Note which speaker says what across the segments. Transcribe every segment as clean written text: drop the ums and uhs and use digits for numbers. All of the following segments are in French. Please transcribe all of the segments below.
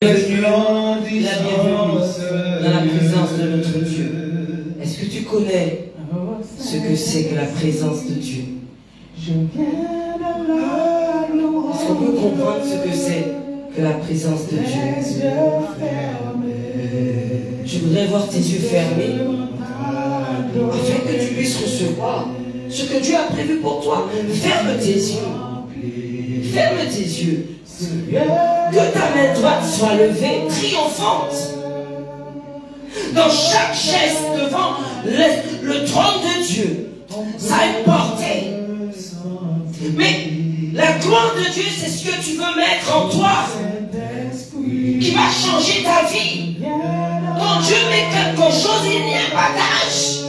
Speaker 1: bienvenue dans la présence de notre Dieu. Est-ce que tu connais ce que c'est que la présence de Dieu? Est-ce qu'on peut comprendre ce que c'est que la présence de Dieu? Je voudrais voir tes yeux fermés afin que tu puisses recevoir ce que Dieu a prévu pour toi. Ferme tes yeux. Ferme tes yeux. Que ta main droite soit levée, triomphante. Dans chaque geste devant le trône de Dieu, ça a une portée. Mais la gloire de Dieu, c'est ce que tu veux mettre en toi, qui va changer ta vie. Quand Dieu met quelque chose, il n'y a pas d'âge.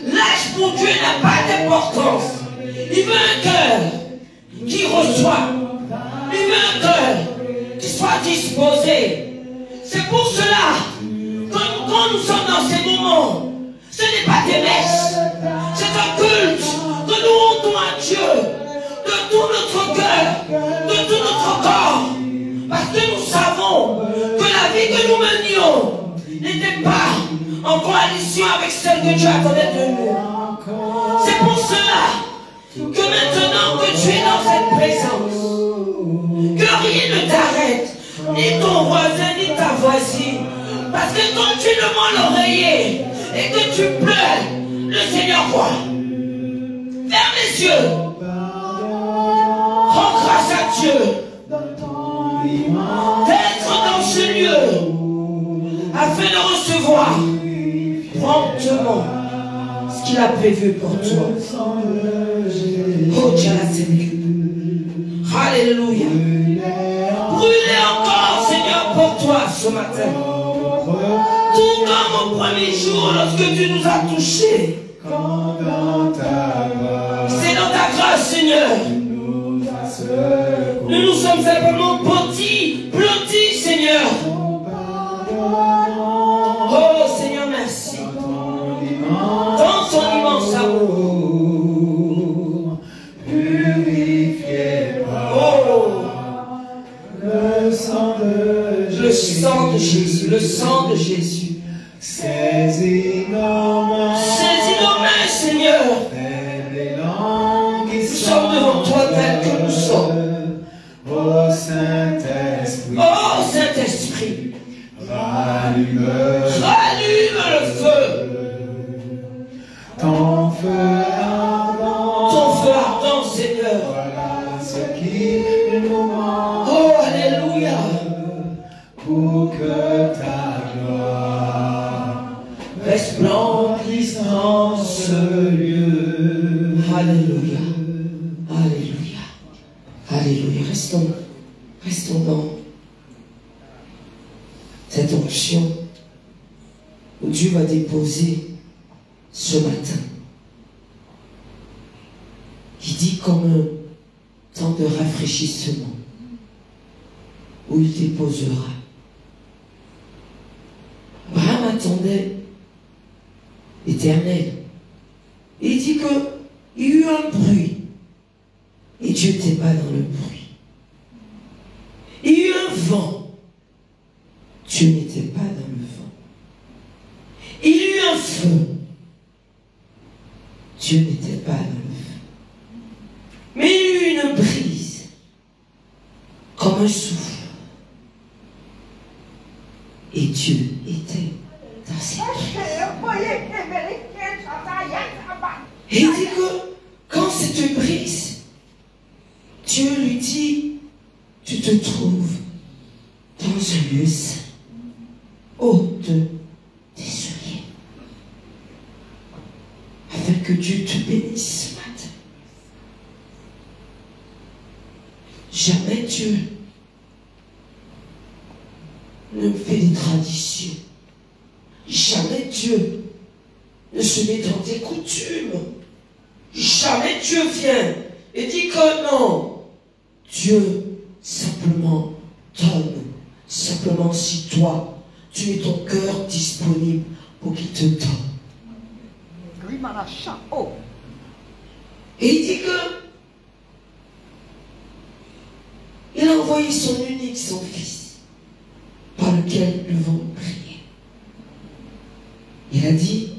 Speaker 1: L'âge pour Dieu n'a pas d'importance. Il veut un cœur qui reçoit. Il veut un cœur qui soit disposé. C'est pour cela que quand nous sommes dans ces moments, ce n'est pas des messes, c'est un culte que nous rendons à Dieu de tout notre cœur, de tout notre corps, parce que nous savons que la vie que nous menions n'était pas en coalition avec celle que Dieu attendait de nous. C'est pour cela que maintenant que tu es dans cette présence, que rien ne t'arrête, ni ton voisin, ni ta voisine. Parce que quand tu demandes l'oreiller et que tu pleures, le Seigneur voit. Ferme les yeux. Rends grâce à Dieu d'être dans ce lieu afin de recevoir promptement ce qu'il a prévu pour toi. Oh Dieu, Seigneur. Alléluia. Brûlez encore, Seigneur, pour toi ce matin. Tout comme au premier jour lorsque tu nous as touchés. C'est dans ta grâce, Seigneur. Nous nous sommes simplement blottis, Seigneur. Oh Seigneur, merci. Dans ton immense amour. Le sang de Jésus, le sang de Jésus. Saisis nos mains, Seigneur. Nous sommes devant toi tels que nous sommes. Oh Saint-Esprit, rallume le feu. Ton feu ardent, Seigneur. Voilà ce qui nous manque. Oh, alléluia. Pour que ta gloire resplendisse dans ce lieu. Alléluia. Alléluia. Alléluia. Restons dans cette onction où Dieu va déposer ce matin. Il dit comme un temps de rafraîchissement où il déposera. Abraham attendait l'Éternel. Il dit qu'il y eut un bruit et Dieu n'était pas dans le bruit. Il y eut un vent. Dieu n'était pas dans le vent. Il y eut un feu. Dieu n'était pas dans le feu. Mais il y eut une brise, comme un souffle. Et Dieu était dans cette brise. Et il dit que quand cette brise, Dieu lui dit, tu te trouves dans un lieu saint. Ôte tes souliers. Afin que Dieu te bénisse ce matin. Jamais Dieu ne fait des traditions. Jamais Dieu ne se met dans des coutumes. Jamais Dieu vient et dit que non. Dieu simplement donne. Simplement si toi, tu mets ton cœur disponible pour qu'il te donne. Et il dit que il a envoyé son unique, son fils, par lequel nous devons prier. Il a dit,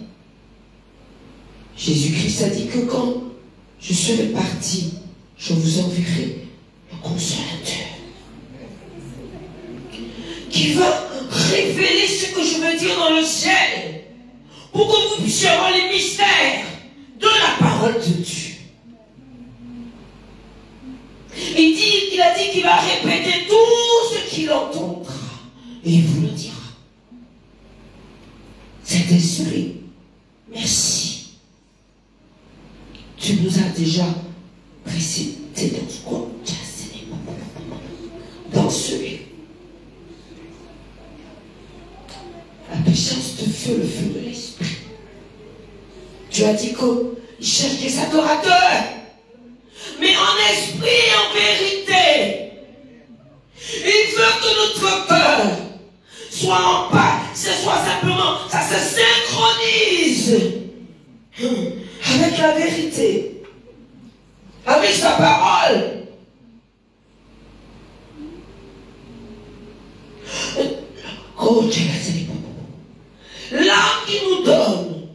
Speaker 1: Jésus-Christ a dit que quand je serai parti, je vous enverrai le consolateur qui va révéler ce que je veux dire dans le ciel pour que vous puissiez avoir les mystères de la parole de Dieu. Il a dit qu'il va répéter tout ce qu'il entendra et il vous le dira. Saint-Esprit, merci. Tu nous as déjà précédés dans ce lieu. La puissance de feu, le feu de l'esprit. Tu as dit qu'il cherche des adorateurs, mais en esprit et en vérité. Il veut que notre cœur soit en paix, ce soit simplement, ça se synchronise avec la vérité, avec sa parole. Oh, l'âme qui nous donne,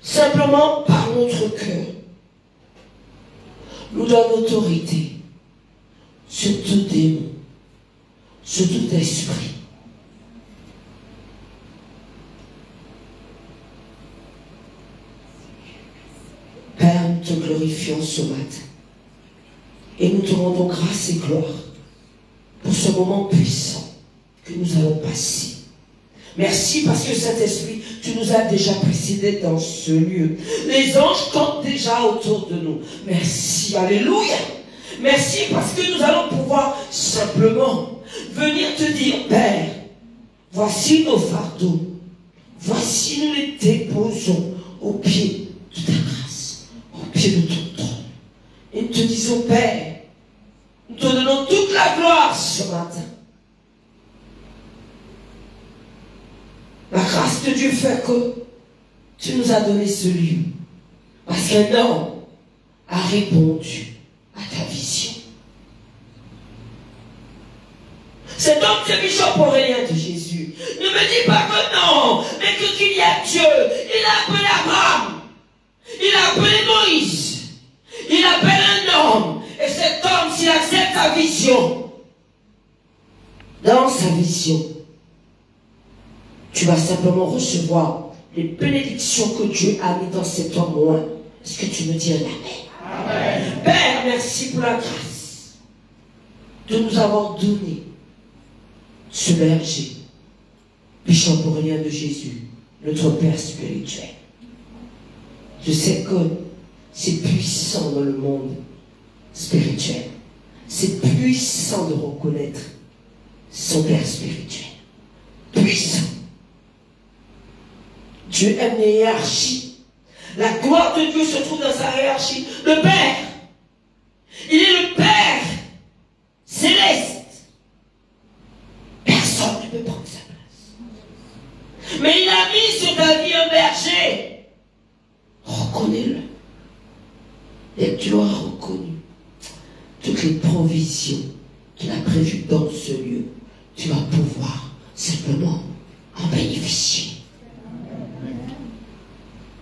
Speaker 1: simplement par notre cœur, nous donne autorité sur tout démon, sur tout esprit. Père, nous te glorifions ce matin et nous te rendons grâce et gloire pour ce moment puissant que nous allons passer. Merci parce que Saint-Esprit, tu nous as déjà précédés dans ce lieu. Les anges cantent déjà autour de nous. Merci, alléluia. Merci parce que nous allons pouvoir simplement venir te dire, Père, voici nos fardeaux. Voici nous les déposons au pied de ta grâce, au pied de ton trône. Et nous te disons, Père, nous te donnons toute la gloire ce matin. La grâce de Dieu fait que tu nous as donné ce lieu. Parce qu'un homme a répondu à ta vision. Cet homme, c'est Bishop Aurélien de Jésus. Ne me dis pas que non, mais que qu'il y a Dieu. Il a appelé Abraham. Il a appelé Moïse. Il appelle un homme. Et cet homme, s'il accepte ta vision, dans sa vision, tu vas simplement recevoir les bénédictions que Dieu a mis dans cet homme. Est-ce que tu me dis un amen? Amen. Père, merci pour la grâce de nous avoir donné ce berger, Bishop Aurélien de Jésus, notre Père spirituel. Je sais que c'est puissant dans le monde spirituel. C'est puissant de reconnaître son Père spirituel. Puissant. Dieu aime les hiérarchies. La gloire de Dieu se trouve dans sa hiérarchie. Le Père. Il est le Père céleste. Personne ne peut prendre sa place. Mais il a mis sur ta vie un berger. Reconnais-le. Et tu auras reconnu toutes les provisions qu'il a prévues dans ce lieu. Tu vas pouvoir simplement en bénéficier.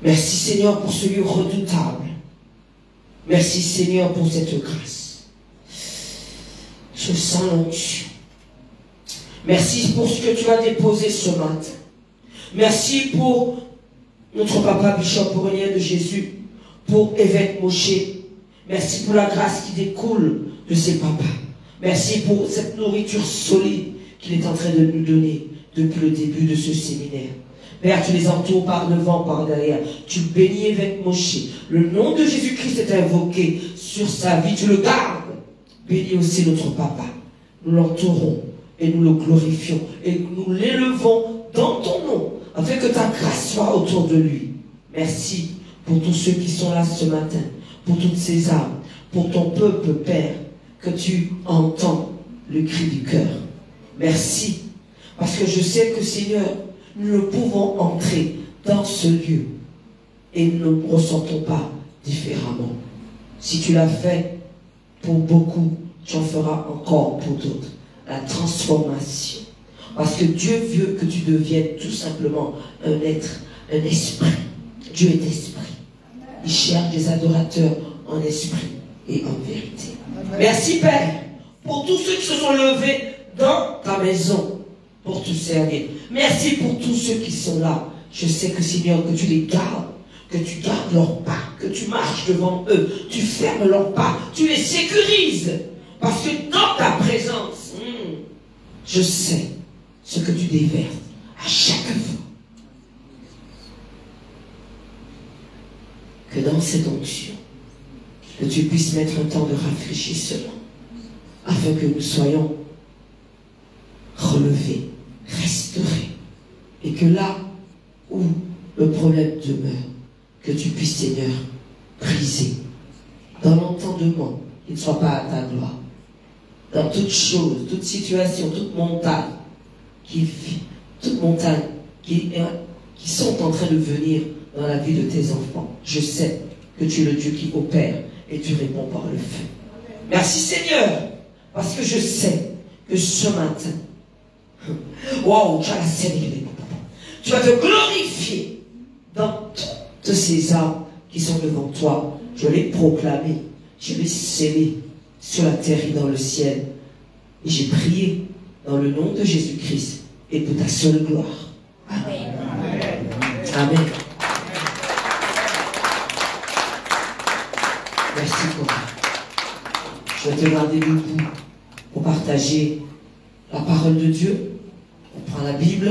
Speaker 1: Merci Seigneur pour ce lieu redoutable. Merci Seigneur pour cette grâce. Je sens l'onction. Merci pour ce que tu as déposé ce matin. Merci pour notre papa Bishop Aurélien de Jésus, pour évêque Moshe. Merci pour la grâce qui découle de ses papas. Merci pour cette nourriture solide qu'il est en train de nous donner depuis le début de ce séminaire. Père, tu les entoures par devant, par derrière. Tu bénis évêque Moshe. Le nom de Jésus-Christ est invoqué sur sa vie. Tu le gardes. Bénis aussi notre papa. Nous l'entourons et nous le glorifions. Et nous l'élevons dans ton nom, afin que ta grâce soit autour de lui. Merci pour tous ceux qui sont là ce matin, pour toutes ces âmes, pour ton peuple, Père, que tu entends le cri du cœur. Merci, parce que je sais que, Seigneur, nous ne pouvons entrer dans ce lieu et nous ne ressentons pas différemment. Si tu l'as fait pour beaucoup, tu en feras encore pour d'autres. La transformation. Parce que Dieu veut que tu deviennes tout simplement un être, un esprit. Dieu est esprit. Il cherche des adorateurs en esprit et en vérité. Merci Père pour tous ceux qui se sont levés dans ta maison pour te servir. Merci pour tous ceux qui sont là. Je sais que Seigneur, que tu les gardes, que tu gardes leurs pas, que tu marches devant eux, tu fermes leurs pas, tu les sécurises. Parce que dans ta présence, je sais ce que tu déverses à chaque fois. Que dans cette onction, que tu puisses mettre un temps de rafraîchissement, afin que nous soyons relevés, restaurés, et que là où le problème demeure, que tu puisses, Seigneur, briser dans l'entendement, qu'il ne soit pas à ta gloire, dans toute chose, toute situation, toute montagne qui sont en train de venir dans la vie de tes enfants. Je sais que tu es le Dieu qui opère et tu réponds par le feu. Merci Seigneur, parce que je sais que ce matin, waouh, tu vas te glorifier dans toutes ces âmes qui sont devant toi. Je l'ai proclamé, je l'ai scellé sur la terre et dans le ciel. Et j'ai prié dans le nom de Jésus-Christ et pour ta seule gloire. Amen. Amen. Merci papa. Je vais te garder debout pour partager la parole de Dieu. On prend la Bible.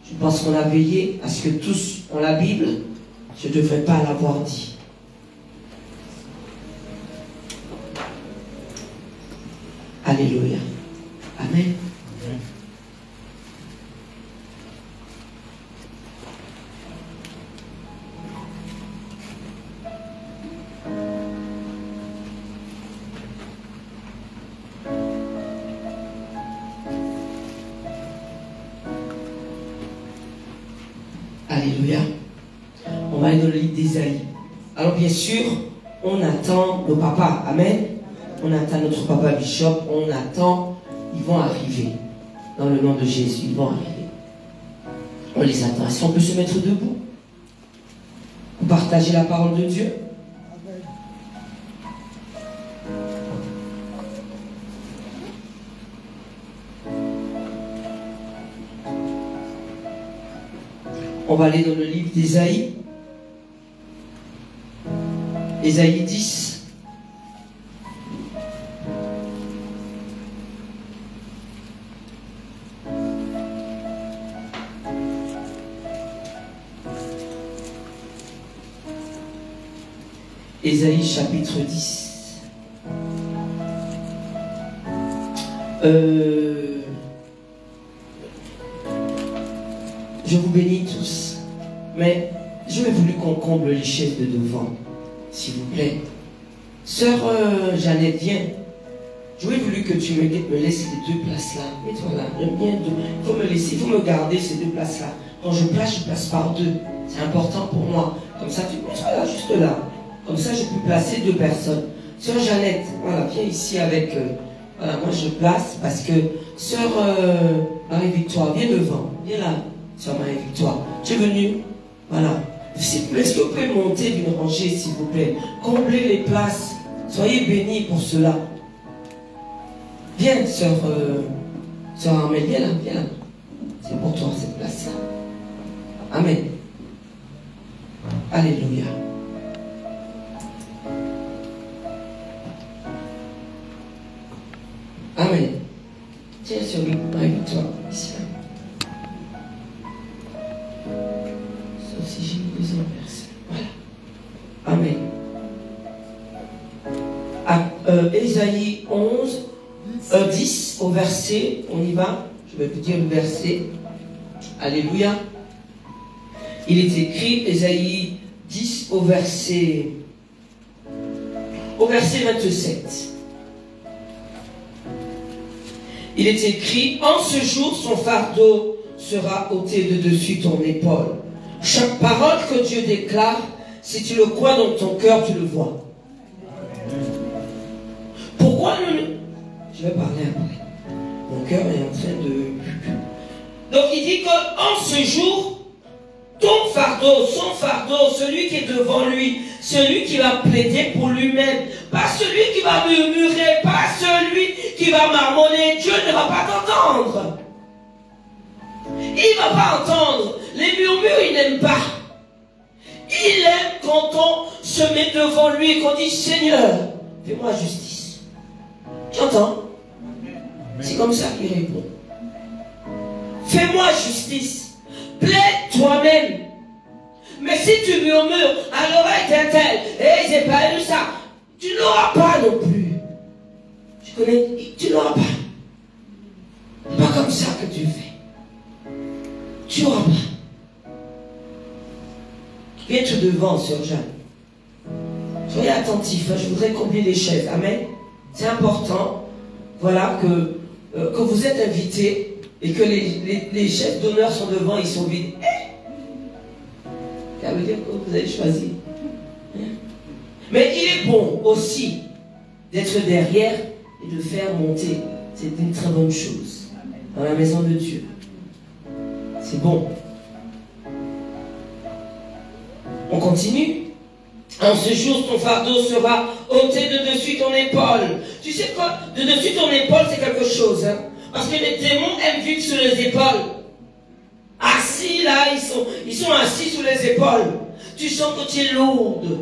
Speaker 1: Je pense qu'on a veillé à ce que tous ont la Bible. Je ne devrais pas l'avoir dit. Alléluia. Amen. Alléluia. On va aller dans le livre d'Ésaïe. Alors bien sûr, on attend nos papas. Amen. On attend notre papa Bishop. On attend. Ils vont arriver. Dans le nom de Jésus, ils vont arriver. On les attend. Est-ce qu'on peut se mettre debout pour partager la parole de Dieu? On va aller dans le livre d'Ésaïe. Ésaïe 10. Ésaïe chapitre 10. Je vous bénis tous, mais j'aurais voulu qu'on comble les chaises de devant, s'il vous plaît. Sœur Jeannette, viens. J'aurais voulu que tu me laisses les deux places là. Mets-toi là, j'aime bien. Il faut me laisser, il faut me garder ces deux places là. Quand je place par deux. C'est important pour moi. Comme ça, tu mets-toi là, juste là. Comme ça, je peux placer deux personnes. Sœur Jeannette, voilà, viens ici avec... voilà, moi je place parce que Sœur Marie-Victoire, viens devant. Viens là. Sœur Marie-Victoire, tu es venue, voilà. S'il vous plaît, est-ce que vous pouvez monter d'une rangée, s'il vous plaît? Comblez les places. Soyez bénis pour cela. Viens, Sœur Armelle, viens là, viens là. C'est pour toi, cette place-là. Amen. Alléluia. Amen. Tiens sur Marie-Victoire, ici là. Sauf si j'ai une deuxième verset. Voilà. Amen. Ésaïe 10 au verset, on y va. Je vais vous dire le verset. Alléluia. Il est écrit, Ésaïe 10 au verset 27. Il est écrit, en ce jour, son fardeau sera ôté de dessus ton épaule. Chaque parole que Dieu déclare, si tu le crois dans ton cœur, tu le vois. Pourquoi je vais parler après. Mon cœur est en train de... Donc il dit qu'en ce jour, ton fardeau, son fardeau, celui qui est devant lui, celui qui va plaider pour lui-même, pas celui qui va murmurer, pas celui qui va marmonner, Dieu ne va pas t'entendre. Il ne va pas entendre. Les murmures, il n'aime pas. Il aime quand on se met devant lui et qu'on dit, Seigneur, fais-moi justice. Tu entends? C'est comme ça qu'il répond. Fais-moi justice. Plaide toi-même. Mais si tu murmures, à l'oreille d'un tel, et j'ai pas lu ça, tu n'auras pas non plus. Tu connais? Tu n'auras pas. C'est pas comme ça que tu fais. Tu n'auras pas. Viens tout devant, sœur Jeanne. Soyez attentifs, hein, je voudrais combler les chaises. Amen. C'est important, voilà, que vous êtes invités et que les chefs d'honneur sont devant, ils sont vides. Ça veut dire que vous avez choisi. Mais il est bon aussi d'être derrière et de faire monter. C'est une très bonne chose dans la maison de Dieu. C'est bon. On continue. En ce jour, ton fardeau sera ôté de dessus ton épaule. Tu sais quoi? De dessus ton épaule, c'est quelque chose. Hein? Parce que les démons aiment vivre sur les épaules. Assis là, ils sont assis sur les épaules. Tu sens que tu es lourde.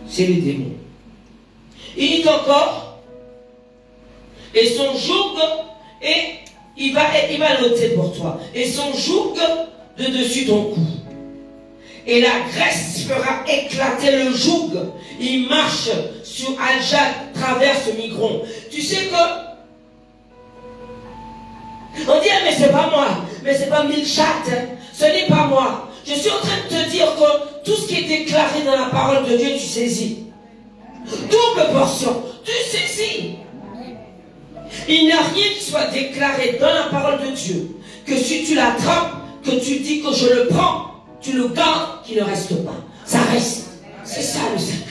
Speaker 1: C'est les démons. Il dit encore, et son joug, et il va l'ôter pour toi. Et son joug de dessus ton cou. Et la graisse fera éclater le joug. Il marche sur Aljat, traverse Migron. Tu sais que on dit, mais c'est pas moi, mais c'est pas Milchat, hein. Ce n'est pas moi. Je suis en train de te dire que tout ce qui est déclaré dans la parole de Dieu, tu saisis. Double portion, tu saisis. Il n'y a rien qui soit déclaré dans la parole de Dieu que si tu l'attrapes, que tu dis que je le prends, tu le gardes, qu'il ne reste pas. Ça reste. C'est ça le secret.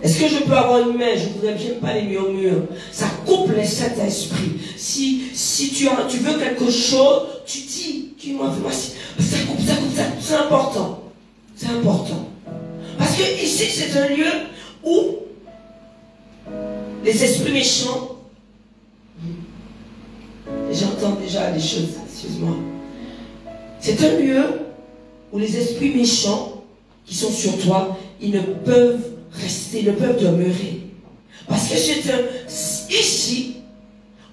Speaker 1: Est-ce que je peux avoir une main? Je ne voudrais bien pas les murmures. Ça coupe les Saint-Esprit. Si tu veux quelque chose, tu dis, dis-moi, ça coupe. C'est important. C'est important. Parce que ici, c'est un lieu où les esprits méchants, j'entends déjà des choses, excuse-moi. C'est un lieu où les esprits méchants qui sont sur toi, ils ne peuvent rester, ils ne peuvent demeurer. Parce que c'est ici,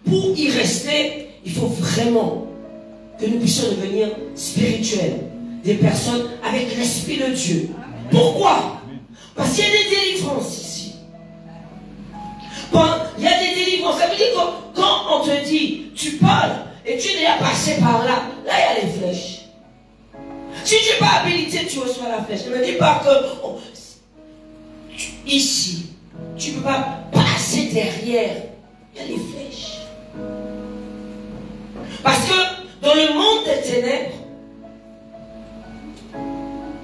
Speaker 1: pour y rester, il faut vraiment que nous puissions devenir spirituels, des personnes avec l'Esprit de Dieu. Pourquoi? Parce qu'il y a des délivrances ici. Il y a des délivrances. Ça veut dire que quand on te dit, tu parles, et tu es déjà passé par là, là il y a les flèches. Si tu n'es pas habilité, tu reçois la flèche. Ne me dis pas que ici, tu ne peux pas passer derrière. Il y a les flèches. Parce que dans le monde des ténèbres,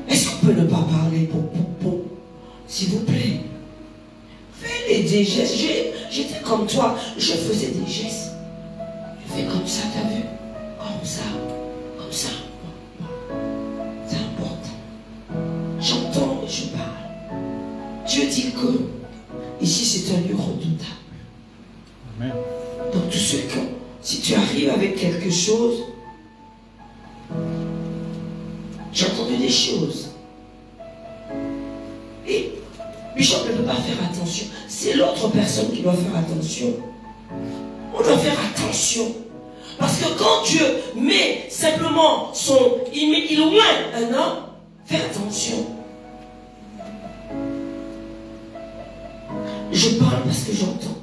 Speaker 1: est-ce qu'on peut ne pas parler pour s'il vous plaît? Fais des gestes. J'étais comme toi, je faisais des gestes. Je fais comme ça, t'as vu? Comme ça, comme ça. C'est important. J'entends et je parle. Dieu dit que ici c'est un lieu redoutable. Amen. Donc tous ceux qui, si tu arrives avec quelque chose, j'ai entendu des choses. Et Bishop ne peut pas faire attention. C'est l'autre personne qui doit faire attention. On doit faire attention. Parce que quand Dieu met simplement il oint un homme, fais attention. Je parle parce que j'entends.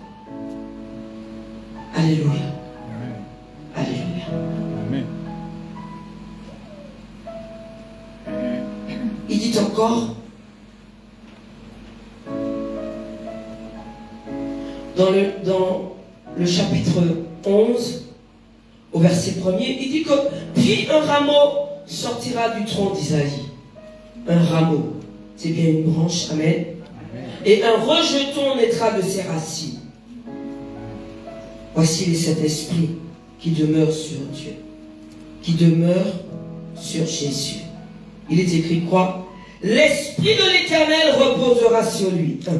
Speaker 1: Alléluia. Amen. Alléluia. Amen. Il dit encore, dans le chapitre 11, au verset 1er, il dit que puis un rameau sortira du tronc d'Isaïe. Un rameau, c'est bien une branche, amen. Et un rejeton naîtra de ses racines. Voici les 7 esprits qui demeurent sur Dieu, qui demeurent sur Jésus. Il est écrit quoi? L'esprit de l'Éternel reposera sur lui. 1.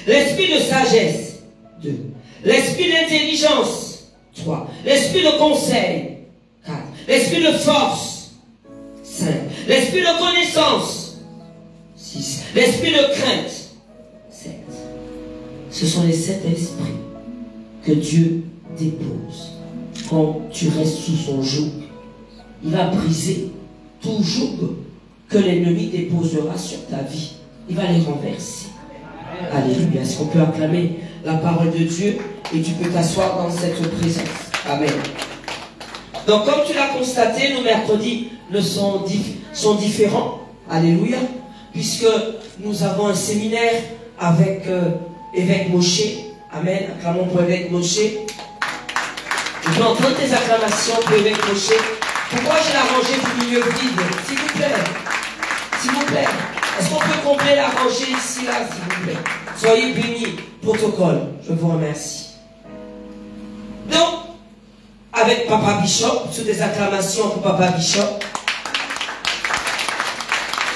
Speaker 1: L'esprit de sagesse. 2. L'esprit d'intelligence. 3. L'esprit de conseil. 4. L'esprit de force. 5. L'esprit de connaissance. 6. L'esprit de crainte. 7. Ce sont les 7 esprits que Dieu dépose quand tu restes sous son joug. Il va briser tout joug que l'ennemi déposera sur ta vie. Il va les renverser. Alléluia. Est-ce qu'on peut acclamer la parole de Dieu et tu peux t'asseoir dans cette présence? Amen. Donc comme tu l'as constaté, nos mercredis sont différents. Alléluia. Puisque nous avons un séminaire avec évêque Moshe. Amen. Acclamons pour évêque Moshe. Je veux entendre tes acclamations pour évêque Moshe. Pourquoi j'ai la rangée du milieu vide? S'il vous plaît. S'il vous plaît. Est-ce qu'on peut combler la rangée ici, là, s'il vous plaît? Soyez bénis. Protocole. Je vous remercie. Donc, avec Papa Bishop, sous des acclamations pour Papa Bishop.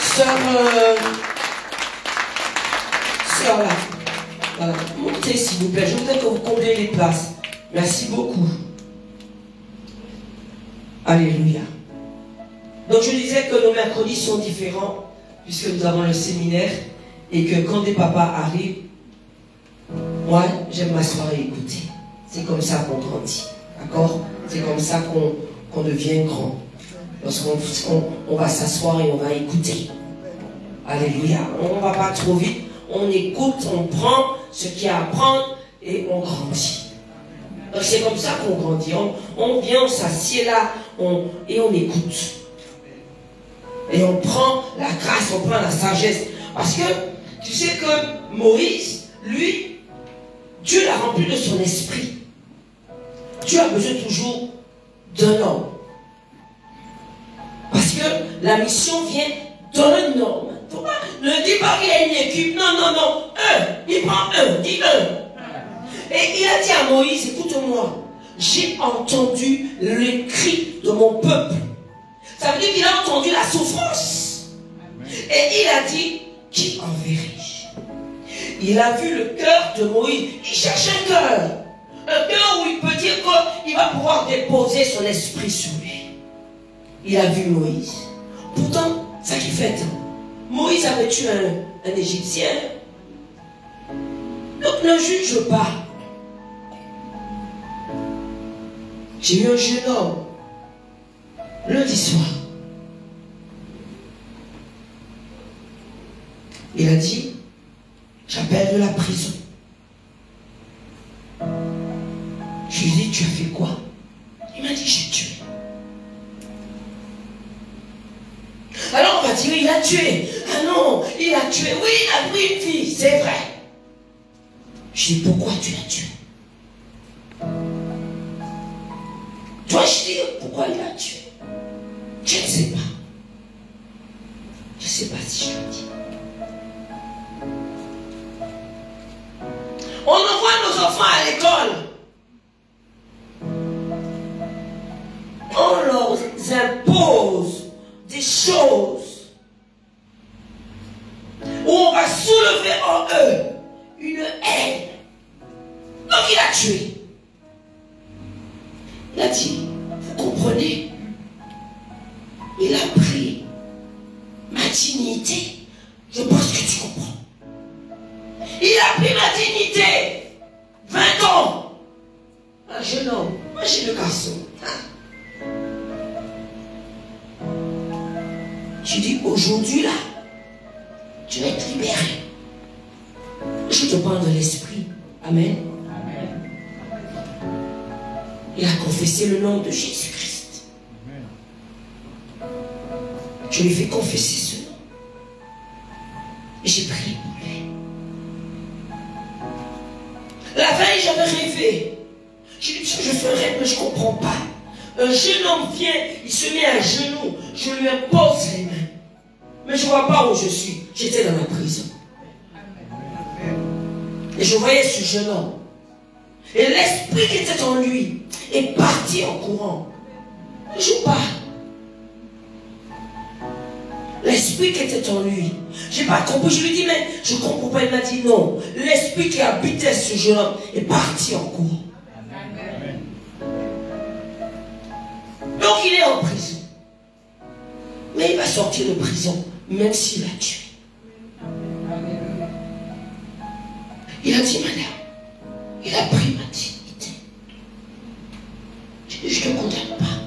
Speaker 1: Sœur là. Voilà. Montez, s'il vous plaît. Je voudrais que vous comblez les places. Merci beaucoup. Alléluia. Donc je disais que nos mercredis sont différents puisque nous avons le séminaire et que quand des papas arrivent, moi j'aime m'asseoir et écouter. C'est comme ça qu'on grandit. D'accord? C'est comme ça qu'on devient grand. Lorsqu'on va s'asseoir et on va écouter. Alléluia. On ne va pas trop vite. On écoute, on prend ce qu'il y a à prendre et on grandit. Donc c'est comme ça qu'on grandit. On vient, on s'assied là et on écoute. Et on prend la grâce, on prend la sagesse. Parce que tu sais que Moïse, lui, Dieu l'a rempli de son esprit. Dieu a besoin toujours d'un homme. Parce que la mission vient d'un homme. Ne dis pas qu'il y a une équipe. Non, non, non. Il prend dis un. Et il a dit à Moïse, écoute-moi, j'ai entendu le cri de mon peuple. Ça veut dire qu'il a entendu la souffrance. Et il a dit, qui enverrai-je? Il a vu le cœur de Moïse. Il cherche un cœur. Un cœur où il peut dire qu'il va pouvoir déposer son esprit sur lui. Il a vu Moïse. Pourtant, ça qui fait, Moïse avait tué un Égyptien. Donc ne juge pas. J'ai eu un jeune homme lundi soir. Il a dit, j'appelle de la prison. Je lui ai dit, tu as fait quoi? Il m'a dit, j'ai tué. Alors on va dire, il a tué. Ah non, il a tué. Oui, il a pris une fille, c'est vrai. Je dis, pourquoi tu l'as tué? Dois-je dire pourquoi il a tué? Je ne sais pas. Je ne sais pas si je le dis. On envoie nos enfants à l'école. On leur impose des choses où on va soulever en eux une haine. Donc il a tué. Il a dit, vous comprenez? Il a pris ma dignité. Je pense que tu comprends. Il a pris ma dignité. 20 ans. Un jeune homme. Moi j'ai le garçon. Tu dis, aujourd'hui là, tu vas être libéré. Je te parle de l'esprit. Amen. Il a confessé le nom de Jésus-Christ. Je lui ai fait confesser ce nom. Et j'ai prié pour lui. La veille, j'avais rêvé. J'ai dit, je fais un rêve, mais je ne comprends pas. Un jeune homme vient, il se met à genoux. Je lui impose les mains. Mais je ne vois pas où je suis. J'étais dans la prison. Et je voyais ce jeune homme. Et l'esprit qui était en lui est parti en courant. Ne joue pas. L'esprit qui était en lui. Je n'ai pas compris. Je lui dis, mais je ne comprends pas. Il m'a dit non. L'esprit qui habitait ce jeune homme est parti en courant. Donc il est en prison. Mais il va sortir de prison, même s'il a tué. Il a dit, madame, il a pris ma dignité. Je ne te condamne pas.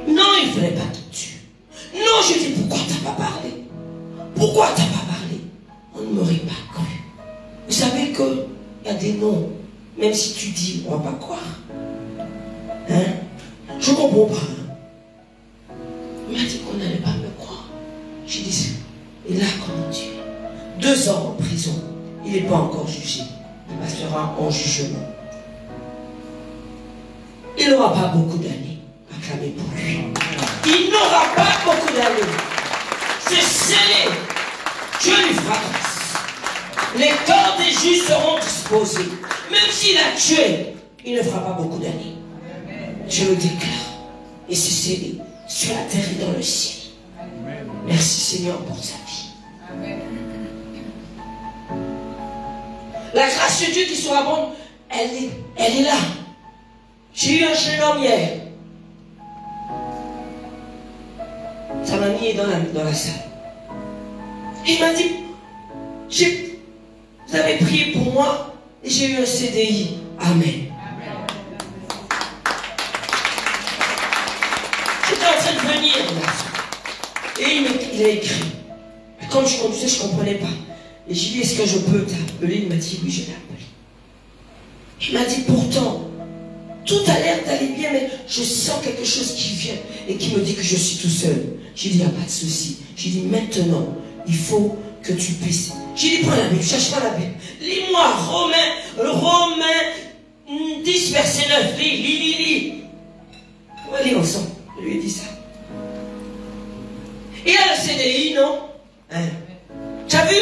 Speaker 1: Non, il ne voulait pas te tuer. Non, je dis, pourquoi tu n'as pas parlé? Pourquoi tu n'as pas parlé? On ne m'aurait pas cru. Vous savez qu'il y a des noms, même si tu dis, on ne va pas croire. Hein? Je ne comprends pas. Il m'a dit qu'on n'allait pas me croire. J'ai dit, et là, comment tu es? 2 ans en prison. Il n'est pas encore jugé. Il passera en jugement. Il n'aura pas beaucoup d'années. Acclamez pour lui. Il n'aura pas beaucoup d'années. C'est scellé. Dieu lui fera grâce. Les corps des justes seront disposés. Même s'il a tué, il ne fera pas beaucoup d'années. Je le déclare. Et c'est scellé sur la terre et dans le ciel. Merci Seigneur pour sa vie. La grâce de Dieu qui sera bonne, elle est là. J'ai eu un jeune homme hier. Sa mamie est dans la salle. Il m'a dit, vous avez prié pour moi et j'ai eu un CDI. Amen. J'étais en train de venir là. Et il a écrit. Et quand je conduisais, je ne comprenais pas. Et j'ai dit, est-ce que je peux t'appeler? Il m'a dit, oui, je l'ai appelé. Il m'a dit, pourtant, tout a l'air d'aller bien, mais je sens quelque chose qui vient et qui me dit que je suis tout seul. J'ai dit, il n'y a pas de souci. J'ai dit, maintenant, il faut que tu puisses. J'ai dit, prends la Bible, cherche pas la Bible. Lis-moi Romains 10, verset 9. Lis. On va lire ensemble. Je lui ai dit ça. Il a le CDI, non? Hein? Tu as vu?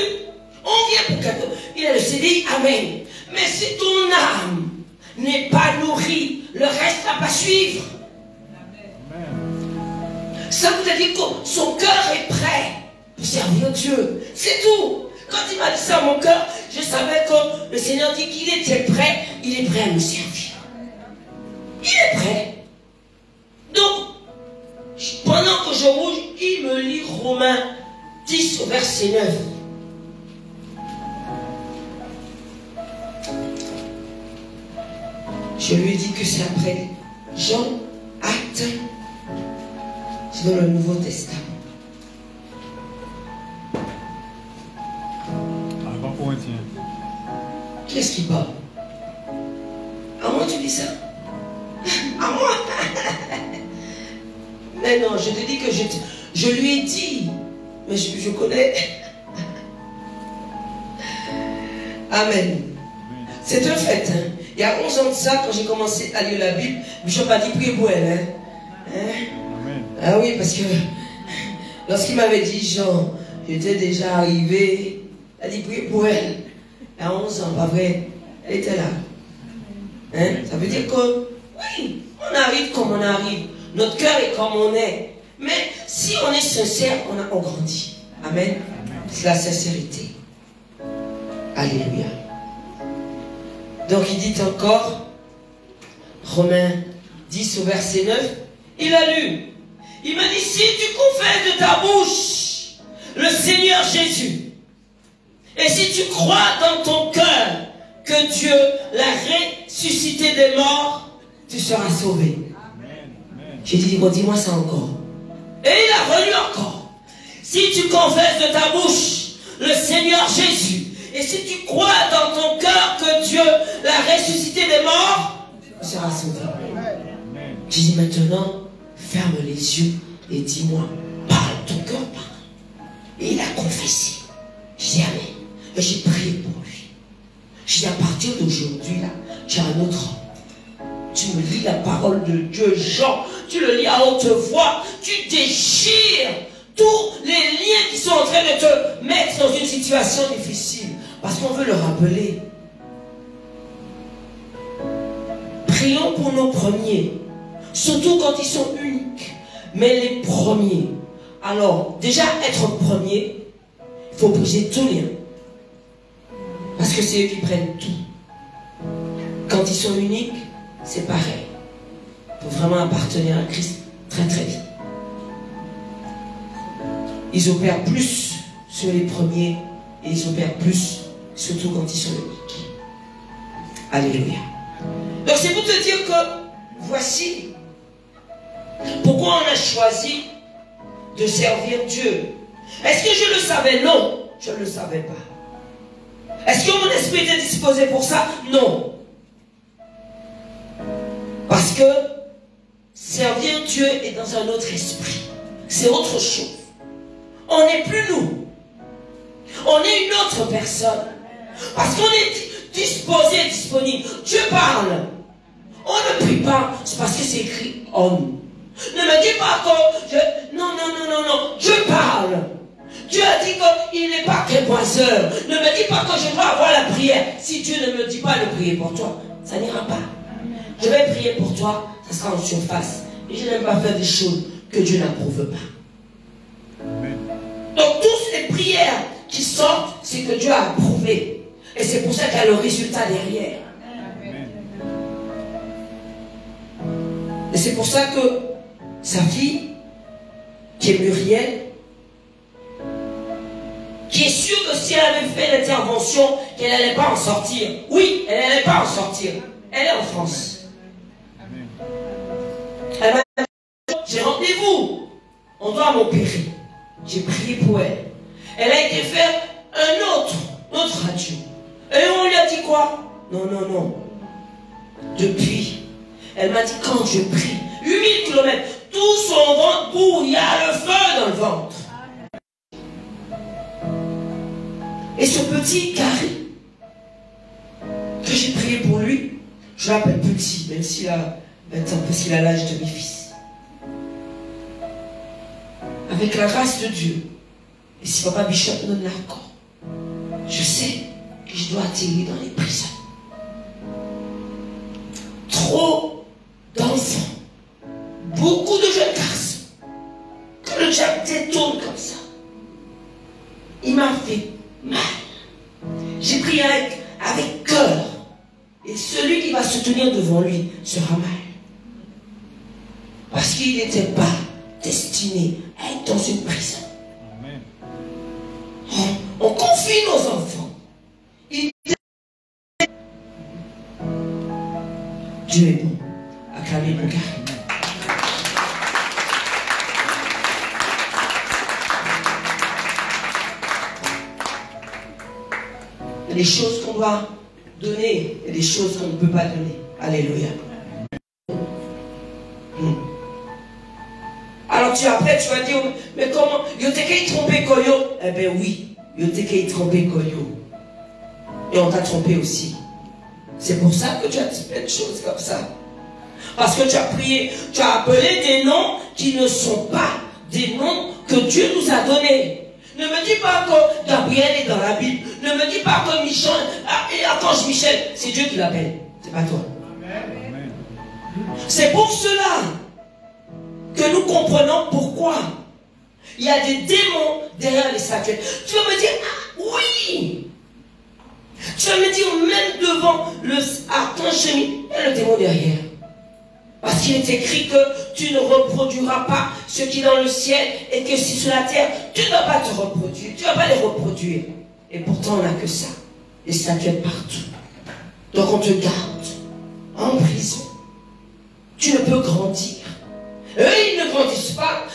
Speaker 1: On vient pour quelque chose. Il a le CDI, amen. Mais si ton âme n'est pas nourrie, le reste n'a pas suivre. Ça vous a dit que son cœur est prêt pour servir Dieu. C'est tout. Quand il m'a dit ça, mon cœur, je savais que le Seigneur dit qu'il était prêt. Il est prêt à me servir. Il est prêt. Donc, pendant que je bouge, il me lit Romains 10 au verset 9. Je lui ai dit que c'est après Jean, Actes, c'est dans le Nouveau Testament. Qui est-ce qui parle? À moi tu dis ça? À moi? Mais non, je te dis que je lui ai dit, mais je connais. Amen. C'est un fait. Hein? Il y a 11 ans de ça, quand j'ai commencé à lire la Bible, je n'ai pas dit prier pour elle. Ah oui, parce que lorsqu'il m'avait dit Jean, j'étais déjà arrivé, il a dit prier pour elle. À 11 ans, pas vrai? Elle était là. Hein? Ça veut dire que, oui, on arrive comme on arrive. Notre cœur est comme on est. Mais si on est sincère, on grandit. Amen. C'est la sincérité. Alléluia. Donc il dit encore, Romains 10 au verset 9, il a lu. Il m'a dit, si tu confesses de ta bouche le Seigneur Jésus, et si tu crois dans ton cœur que Dieu l'a ressuscité des morts, tu seras sauvé. J'ai dit, bon, dis-moi ça encore. Et il a relu encore. Si tu confesses de ta bouche le Seigneur Jésus, et si tu crois dans ton cœur que Dieu l'a ressuscité des morts, tu seras sauvé. J'ai dit, maintenant, ferme les yeux et dis-moi, parle, ton cœur parle. Et il a confessé. J'ai dit, amen. Et j'ai prié pour lui. J'ai dit, à partir d'aujourd'hui, là, tu as un autre homme. Tu me lis la parole de Dieu, Jean, tu le lis à haute voix, tu déchires tous les liens qui sont en train de te mettre dans une situation difficile. parce qu'on veut le rappeler. Prions pour nos premiers, surtout quand ils sont uniques, mais les premiers. Alors, déjà, être premier, il faut briser tout lien. Parce que c'est eux qui prennent tout. Quand ils sont uniques, c'est pareil. Il faut vraiment appartenir à Christ très très vite. Ils opèrent plus sur les premiers et ils opèrent plus, surtout quand ils sont uniques. Alléluia. Donc c'est pour te dire que voici pourquoi on a choisi de servir Dieu. Est-ce que je le savais? Non, je ne le savais pas. Est-ce que mon esprit était disposé pour ça? Non. Parce que servir Dieu est dans un autre esprit. C'est autre chose. On n'est plus nous. On est une autre personne. Parce qu'on est disposé, disponible. Dieu parle. On ne prie pas. C'est parce que c'est écrit homme. Ne me dis pas que non, non, non, non, non. Dieu parle. Dieu a dit qu'il n'est pas crépoiseur. Ne me dis pas que je dois avoir la prière. Si Dieu ne me dit pas de prier pour toi, ça n'ira pas. Je vais prier pour toi, ça sera en surface. Et je n'aime pas faire des choses que Dieu n'approuve pas. Donc toutes les prières qui sortent, c'est que Dieu a approuvé. Et c'est pour ça qu'il y a le résultat derrière. Et c'est pour ça que sa fille, qui est Muriel, qui est sûre que si elle avait fait l'intervention, qu'elle n'allait pas en sortir. Oui, elle n'allait pas en sortir. Elle est en France. Elle m'a dit, j'ai rendez-vous. On doit m'opérer. J'ai prié pour elle. Elle a été faire un autre radio. Et on lui a dit quoi? Non, non, non. Depuis, elle m'a dit, quand je prie, 8000 km, tout son ventre bout, il y a le feu dans le ventre. Et ce petit Gary, que j'ai prié pour lui, je l'appelle petit, même s'il a 20 ans, parce qu'il a l'âge de mes fils. Avec la grâce de Dieu, et si Papa Bishop me donne l'accord, je sais que je dois atterrir dans les prisons. Trop d'enfants, beaucoup de jeunes garçons, que le diable détourne comme ça. Il m'a fait mal. J'ai prié avec cœur. Et celui qui va se tenir devant lui sera mal. Parce qu'il n'était pas destiné à être dans une prison. Amen. On confie nos enfants. Dieu est bon. Acclamez mon gars. Il y a des choses qu'on doit donner et des choses qu'on ne peut pas donner. Alléluia. Alors après tu vas dire, mais comment? Yo te qu'à tromper Koyo? Eh bien oui, yo te qu'à tromper Koyo. Et on t'a trompé aussi. C'est pour ça que tu as dit plein de choses comme ça. Parce que tu as prié, tu as appelé des noms qui ne sont pas des noms que Dieu nous a donnés. Ne me dis pas que Gabriel est dans la Bible. Ne me dis pas que Michel, et Archange Michel, c'est Dieu qui l'appelle. C'est pas toi. C'est pour cela que nous comprenons pourquoi il y a des démons derrière les statuettes. Tu vas me dire, ah, oui. Tu vas me dire, même devant le archange, il y a le démon derrière. Parce qu'il est écrit que tu ne reproduiras pas ce qui est dans le ciel et que si sur la terre, tu ne vas pas te reproduire. Tu ne vas pas les reproduire. Et pourtant, on n'a que ça. Les statuettes partout. Donc on te garde en prison. Tu ne peux grandir. Eux, ils ne grandissent pas.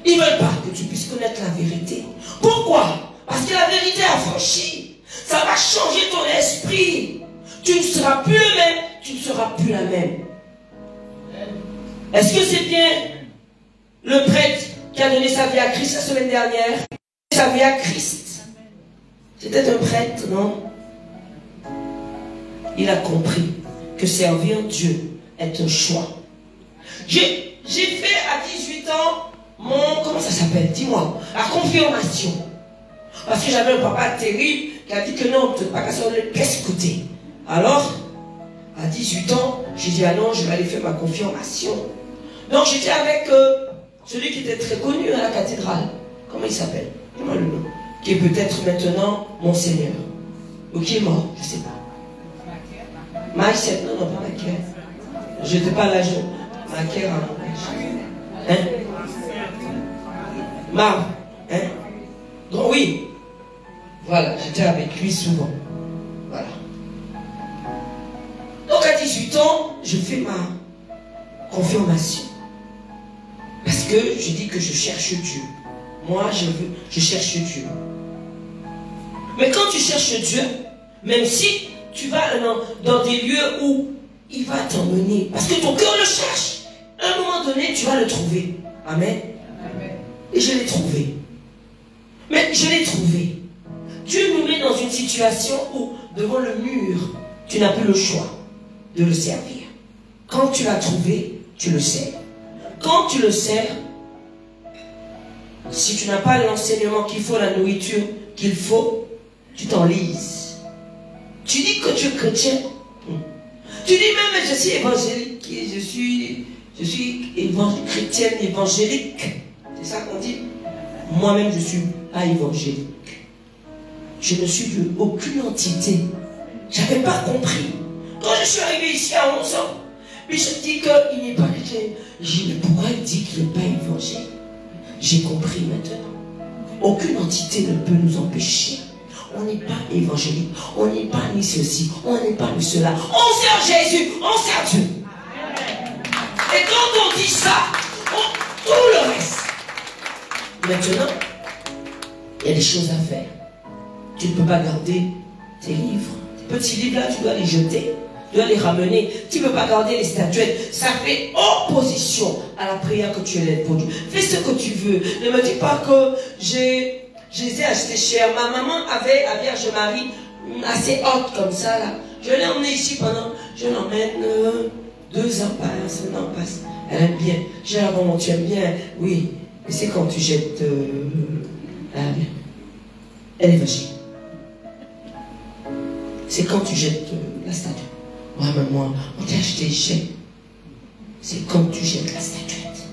Speaker 1: Ils ne veulent pas que tu puisses connaître la vérité. Pourquoi? Parce que la vérité affranchie. Ça va changer ton esprit. Tu ne seras plus le même, tu ne seras plus la même. Est-ce que c'est bien le prêtre qui a donné sa vie à Christ la semaine dernière? Sa vie à Christ. C'était un prêtre, non? Il a compris que servir Dieu est un choix. J'ai fait à 18 ans mon... Comment ça s'appelle? Dis-moi. La confirmation. Parce que j'avais un papa terrible qui a dit que non, tu ne peux pas casser, on ne laisse écouter. Alors, à 18 ans, j'ai dit, ah non, je vais aller faire ma confirmation. Donc j'étais avec celui qui était très connu à la cathédrale. Comment il s'appelle? Comment le nom? Qui est peut-être maintenant Monseigneur. Ou qui est mort, je ne sais pas. Maïsette, non, pas Maïsette. Je n'étais pas là, Maïsette en hein? Marc, hein? Donc oui. Voilà, j'étais avec lui souvent. Voilà. Donc à 18 ans, je fais ma confirmation. Parce que je dis que je cherche Dieu. Moi, je cherche Dieu. Mais quand tu cherches Dieu, même si tu vas dans des lieux où il va t'emmener, parce que ton cœur le cherche, à un moment donné, tu vas le trouver. Amen. Et je l'ai trouvé. Mais je l'ai trouvé. Dieu nous met dans une situation où, devant le mur, tu n'as plus le choix de le servir. Quand tu l'as trouvé, tu le sers. Quand tu le sers, si tu n'as pas l'enseignement qu'il faut, la nourriture qu'il faut, tu t'enlises. Tu dis que tu es chrétien. Tu dis même, je suis évangélique, je suis chrétienne évangélique. C'est ça qu'on dit? Moi-même, je ne suis pas évangélique. Je ne suis de aucune entité. Je n'avais pas compris. Quand je suis arrivé ici à 11 ans, mais je dis qu'il n'est pas chrétien. Je dis, mais pourquoi il dit qu'il n'est pas évangélique? J'ai compris maintenant. Aucune entité ne peut nous empêcher. On n'est pas évangélique. On n'est pas ni ceci. On n'est pas ni cela. On sert Jésus. On sert Dieu. Et quand on dit ça, tout le reste. Maintenant, il y a des choses à faire. Tu ne peux pas garder tes livres. Tes petits livres là, tu dois les jeter. Tu dois les ramener. Tu ne peux pas garder les statuettes. Ça fait opposition à la prière que tu élèves pour Dieu. Fais ce que tu veux. Ne me dis pas que je les ai achetés cher. Ma maman avait à Vierge Marie assez haute comme ça là. Je l'ai emmenée ici pendant. Je l'emmène 2 ans passe, un an passe. Elle aime bien. J'ai dit, bon, tu aimes bien. Oui. Mais c'est quand tu jettes. Elle est vagie. C'est quand tu jettes la statue. Ouais, maman, on t'a acheté cher. C'est quand tu jettes la statuette.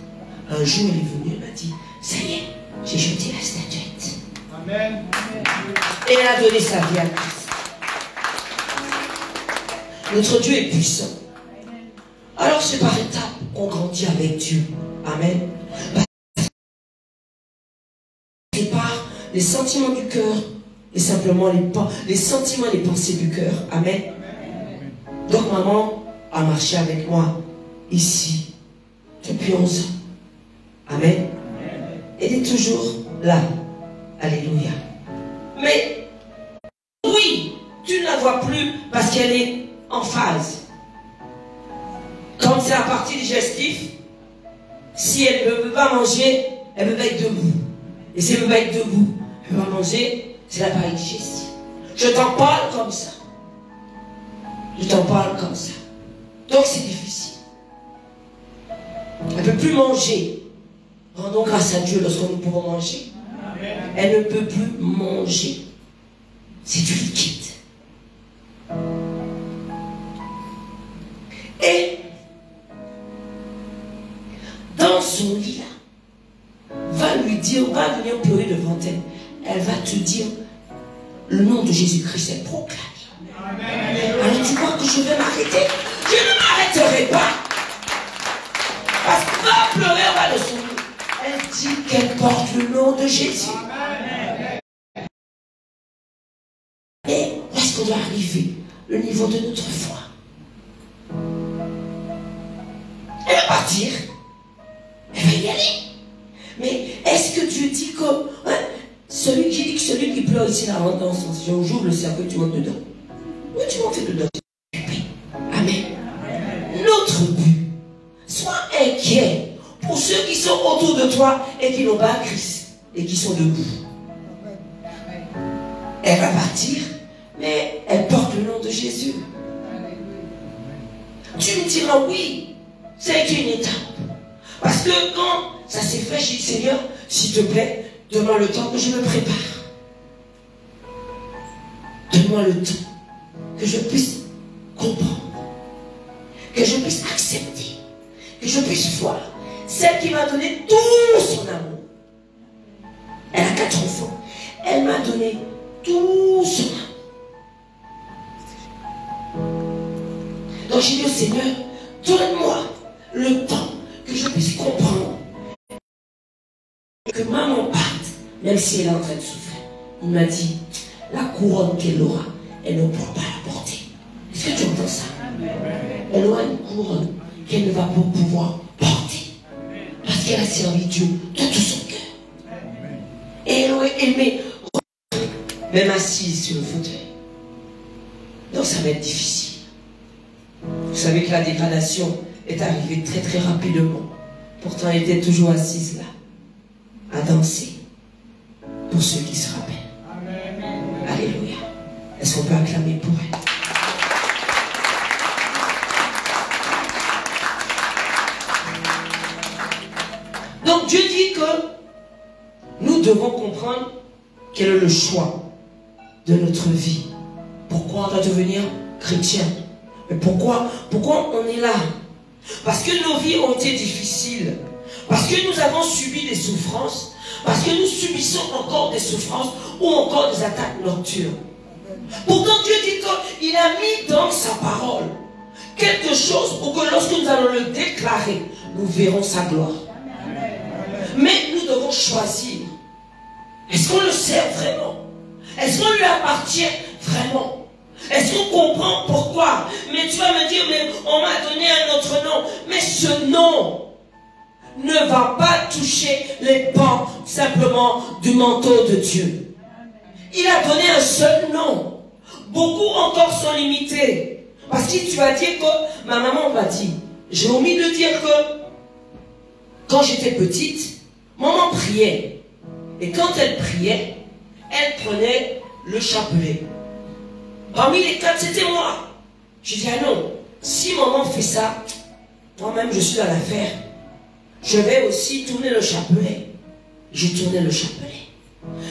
Speaker 1: Un jour, elle est venue, elle m'a dit, ça y est, j'ai jeté la statuette. Amen. Et elle a donné sa vie à Christ. Notre Dieu est puissant. Alors c'est par étapes qu'on grandit avec Dieu. Amen. C'est par les sentiments du cœur et simplement les sentiments et les pensées du cœur. Amen. Donc maman a marché avec moi ici depuis 11 ans. Amen. Elle est toujours là. Alléluia. Mais oui, tu ne la vois plus parce qu'elle est en phase. Comme c'est la partie digestive, si elle ne peut pas manger, elle peut pas être debout. Et si elle ne peut pas être debout, elle ne peut pas manger, c'est l'appareil digestif. Je t'en parle comme ça. Je t'en parle comme ça. Donc c'est difficile. Elle ne peut plus manger. Rendons grâce à Dieu lorsque nous pouvons manger. Elle ne peut plus manger. C'est du liquide. Et dans son lit là, va lui dire, va venir pleurer devant elle. Elle va te dire le nom de Jésus-Christ, elle proclame. Alors tu crois que je vais m'arrêter? Je ne m'arrêterai pas. Parce que va pleurer, on va le souvenir. Elle dit qu'elle porte le nom de Jésus. Et où est-ce qu'on doit arriver? Le niveau de notre foi. Elle va partir. Elle va y aller. Mais est-ce que Dieu dit que celui qui dit que celui qui pleure ici la rentre dans son sillon, j'ouvre le cerveau, tu montes dedans. Oui, tu montes dedans. Amen. Notre but, sois inquiet pour ceux qui sont autour de toi et qui n'ont pas Christ et qui sont debout. Elle va partir, mais elle porte le nom de Jésus. Tu me diras oui, c'est une étape. Parce que quand ça s'est fait, j'ai dit Seigneur, s'il te plaît, donne-moi le temps que je me prépare. Donne-moi le temps que je puisse comprendre, que je puisse accepter, que je puisse voir celle qui m'a donné tout son amour. Elle a 4 enfants. Elle m'a donné tout son amour. Donc j'ai dit au Seigneur, donne-moi le temps que je puisse comprendre que maman parte, même si elle est en train de souffrir. Il m'a dit, la couronne qu'elle aura, elle ne pourra pas la porter. Est-ce que tu entends ça? Elle aura une couronne qu'elle ne va pas pouvoir porter. Parce qu'elle a servi Dieu de tout son cœur. Et elle aurait aimé, même assise sur le fauteuil. Donc ça va être difficile. Vous savez que la dégradation est arrivée très très rapidement. Pourtant, elle était toujours assise là, à danser. Pour ceux qui se rappellent. Alléluia. Est-ce qu'on peut acclamer pour elle? Donc Dieu dit que nous devons comprendre quel est le choix de notre vie. Pourquoi on doit devenir chrétien? Mais pourquoi on est là? Parce que nos vies ont été difficiles. Parce que nous avons subi des souffrances. Parce que nous subissons encore des souffrances ou encore des attaques nocturnes. Pourtant Dieu dit qu'il a mis dans sa parole quelque chose pour que lorsque nous allons le déclarer, nous verrons sa gloire. Mais nous devons choisir. Est-ce qu'on le sert vraiment? Est-ce qu'on lui appartient vraiment? Est-ce qu'on comprend pourquoi? Mais tu vas me dire, mais on m'a donné un autre nom. Mais ce nom ne va pas toucher les pans simplement du manteau de Dieu. Il a donné un seul nom. Beaucoup encore sont limités. Parce que tu vas dire que, ma maman m'a dit, j'ai omis de dire que quand j'étais petite, maman priait. Et quand elle priait, elle prenait le chapelet. Parmi les 4, c'était moi. Je dis, ah non, si maman fait ça, moi-même je suis dans l'affaire. Je vais aussi tourner le chapelet. J'ai tourné le chapelet.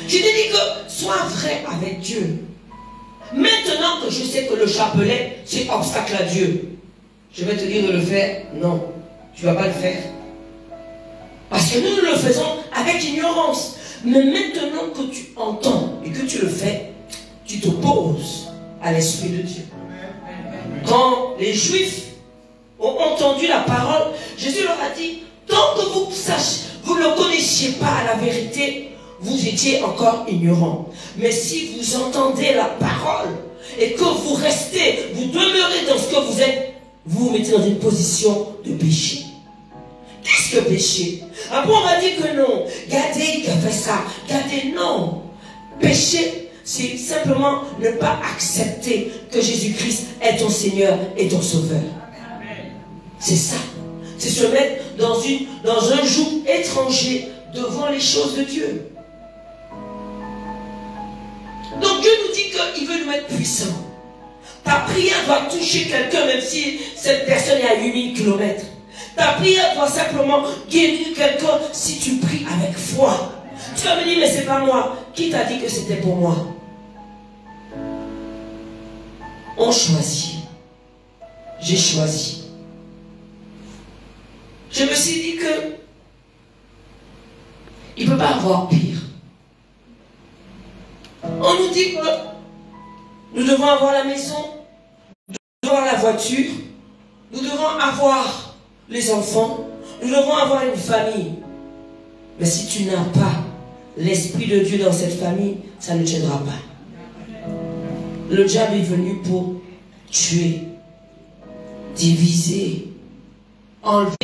Speaker 1: Je te dis que sois vrai avec Dieu. Maintenant que je sais que le chapelet, c'est obstacle à Dieu, je vais te dire de le faire. Non, tu ne vas pas le faire. Parce que nous le faisons avec ignorance. Mais maintenant que tu entends et que tu le fais, tu t'opposes à l'Esprit de Dieu. Quand les Juifs ont entendu la parole, Jésus leur a dit, tant que vous ne connaissiez pas la vérité, vous étiez encore ignorants. Mais si vous entendez la parole et que vous restez, vous demeurez dans ce que vous êtes, vous vous mettez dans une position de péché. Qu'est-ce que péché? Après on m'a dit que non. Gardez qui a fait ça. Gardez, non. Péché, c'est simplement ne pas accepter que Jésus-Christ est ton Seigneur et ton Sauveur. C'est ça. C'est se mettre dans un joug étranger devant les choses de Dieu. Donc Dieu nous dit qu'il veut nous mettre puissants. Ta prière doit toucher quelqu'un même si cette personne est à 8000 km. Ta prière doit simplement guérir quelqu'un si tu pries avec foi. Tu vas me dire, mais c'est pas moi. Qui t'a dit que c'était pour moi? On choisit. J'ai choisi. Je me suis dit que il ne peut pas avoir pire. On nous dit que nous devons avoir la maison, nous devons avoir la voiture, nous devons avoir les enfants, nous devons avoir une famille. Mais si tu n'as pas l'Esprit de Dieu dans cette famille, ça ne t'aidera pas. Le diable est venu pour tuer, diviser, enlever.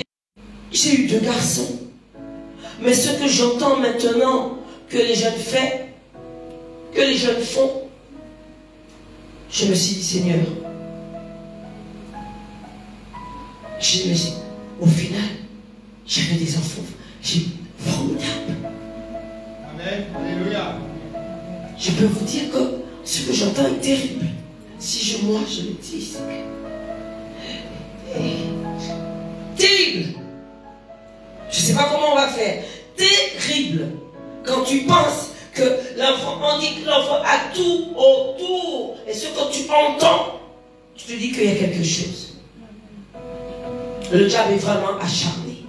Speaker 1: J'ai eu 2 garçons. Mais ce que j'entends maintenant que les jeunes font, que les jeunes font, je me suis dit, Seigneur, au final, j'avais des enfants formidables.
Speaker 2: Amen. Alléluia.
Speaker 1: Je peux vous dire que ce que j'entends est terrible. Si moi je le dis, c'est terrible. Je ne sais pas comment on va faire. Terrible. Quand tu penses que l'enfant, on dit que l'enfant a tout autour. entends, tu te dis qu'il y a quelque chose. Le diable est vraiment acharné.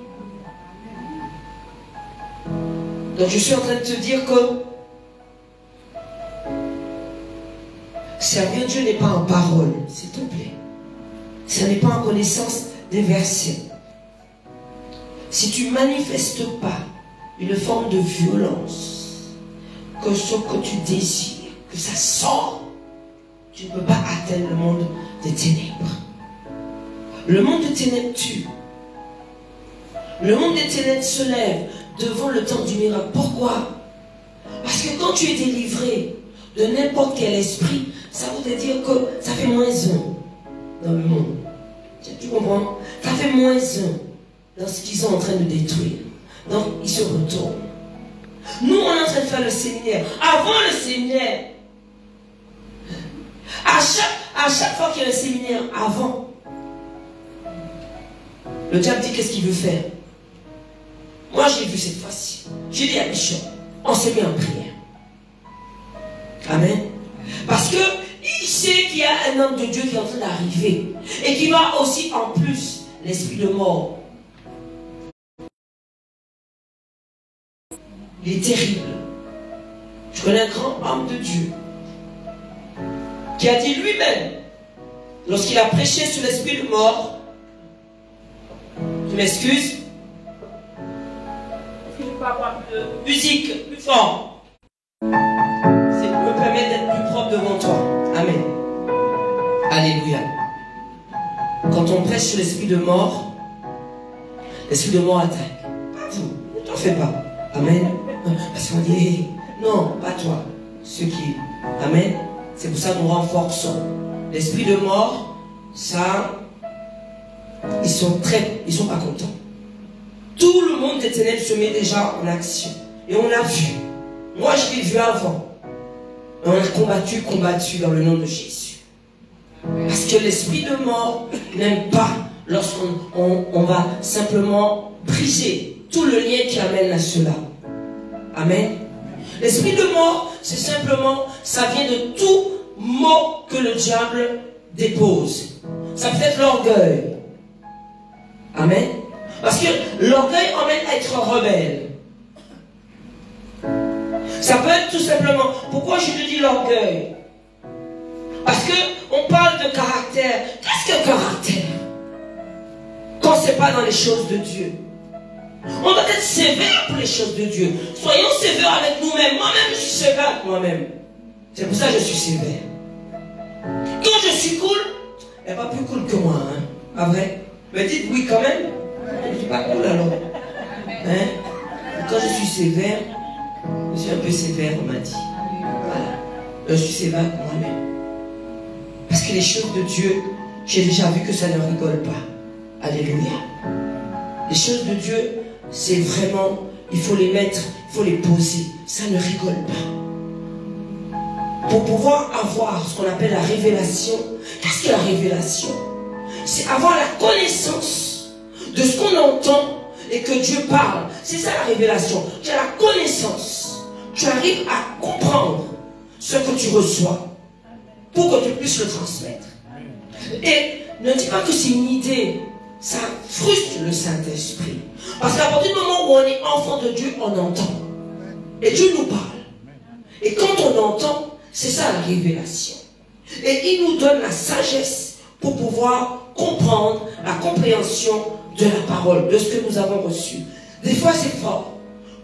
Speaker 1: Donc je suis en train de te dire que servir Dieu n'est pas en parole, s'il te plaît. Ce n'est pas en connaissance des versets. Si tu ne manifestes pas une forme de violence, que ce que tu désires, que ça sort, tu ne peux pas atteindre le monde des ténèbres. Le monde des ténèbres tue. Le monde des ténèbres se lève devant le temps du miracle. Pourquoi? Parce que quand tu es délivré de n'importe quel esprit, ça voudrait dire que ça fait moins un dans le monde. Tu comprends? Ça fait moins un dans ce qu'ils sont en train de détruire. Donc, ils se retournent. Nous, on est en train de faire le séminaire. Avant le séminaire, à chaque fois qu'il y a un séminaire, avant, le diable dit qu'est-ce qu'il veut faire. Moi, j'ai vu cette fois-ci. J'ai dit à Bishop, on s'est mis en prière. Amen. Parce que il sait qu'il y a un homme de Dieu qui est en train d'arriver et qui va aussi en plus l'esprit de mort. Il est terrible. Je connais un grand homme de Dieu qui a dit lui-même, lorsqu'il a prêché sur l'esprit de mort, tu m'excuses, est-ce que je peux avoir plus de musique, plus fort? C'est pour me permettre d'être plus propre devant toi. Amen. Alléluia. Quand on prêche sur l'esprit de mort attaque. Pas vous, ne t'en fais pas. Amen. Parce qu'on dit, non, pas toi. Ceux qui... Amen. C'est pour ça que nous renforçons. L'esprit de mort, ça, ils sont pas contents. Tout le monde des ténèbres se met déjà en action. Et on l'a vu. Moi, je l'ai vu avant. On a combattu dans le nom de Jésus. Parce que l'esprit de mort n'aime pas lorsqu'on va simplement briser tout le lien qui amène à cela. Amen. L'esprit de mort, c'est simplement, ça vient de tout mot que le diable dépose. Ça peut être l'orgueil. Amen. Parce que l'orgueil emmène à être rebelle. Ça peut être tout simplement, pourquoi je te dis l'orgueil? Parce que on parle de caractère. Qu'est-ce qu'un caractère? Quand c'est pas dans les choses de Dieu. On doit être sévère pour les choses de Dieu. Soyons sévères avec nous-mêmes. Moi-même, je suis sévère avec moi-même. C'est pour ça que je suis sévère. Quand je suis cool, elle n'est pas plus cool que moi. Hein? Pas vrai? Mais dites oui quand même. Je ne suis pas cool alors. Hein? Quand je suis sévère, je suis un peu sévère, on m'a dit. Voilà. Je suis sévère avec moi-même. Parce que les choses de Dieu, j'ai déjà vu que ça ne rigole pas. Alléluia. Les choses de Dieu, c'est vraiment, il faut les mettre, il faut les poser. Ça ne rigole pas. Pour pouvoir avoir ce qu'on appelle la révélation, qu'est-ce que la révélation? C'est avoir la connaissance de ce qu'on entend et que Dieu parle. C'est ça la révélation. Tu as la connaissance. Tu arrives à comprendre ce que tu reçois pour que tu puisses le transmettre. Et ne dis pas que c'est une idée. Ça frustre le Saint-Esprit. Parce qu'à partir du moment où on est enfant de Dieu, on entend. Et Dieu nous parle. Et quand on entend, c'est ça la révélation. Et il nous donne la sagesse pour pouvoir comprendre la compréhension de la parole, de ce que nous avons reçu. Des fois c'est fort.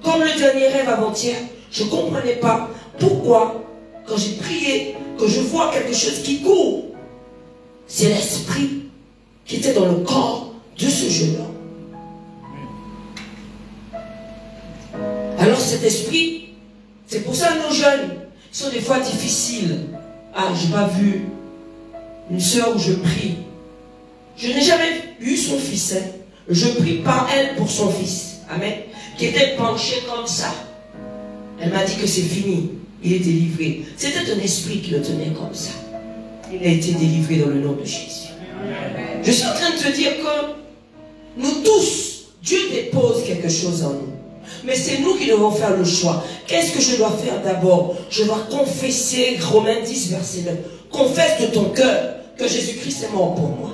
Speaker 1: Comme le dernier rêve avant-hier, je ne comprenais pas pourquoi, quand j'ai prié, que je vois quelque chose qui court. C'est l'esprit qui était dans le corps de ce jeune homme. Alors cet esprit, c'est pour ça que nos jeunes sont des fois difficiles. Ah, je n'ai pas vu une soeur où je prie. Je n'ai jamais eu son fils. Hein. Je prie par elle pour son fils. Amen. Qui était penché comme ça. Elle m'a dit que c'est fini. Il est délivré. C'était un esprit qui le tenait comme ça. Il a été délivré dans le nom de Jésus. Amen. Je suis en train de te dire que nous tous, Dieu dépose quelque chose en nous. Mais c'est nous qui devons faire le choix. Qu'est-ce que je dois faire d'abord? Je dois confesser, Romains 10, verset 9. Confesse de ton cœur que Jésus-Christ est mort pour moi.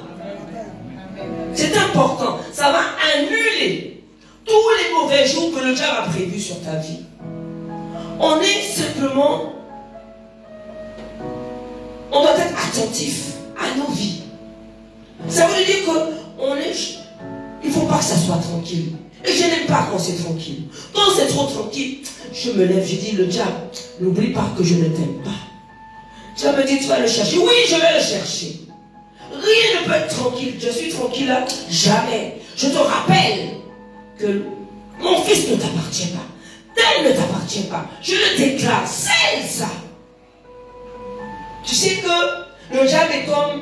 Speaker 1: C'est important. Ça va annuler tous les mauvais jours que le diable a prévus sur ta vie. On est simplement... On doit être attentif à nos vies. Ça veut dire qu'on est... Il ne faut pas que ça soit tranquille. Et je n'aime pas quand c'est tranquille. Quand c'est trop tranquille, je me lève, je dis, le diable, n'oublie pas que je ne t'aime pas. Tu vas me dire, tu vas le chercher. Oui, je vais le chercher. Rien ne peut être tranquille. Je suis tranquille là. Jamais. Je te rappelle que mon fils ne t'appartient pas. Tel ne t'appartient pas. Je le déclare. C'est ça. Tu sais que le diable est comme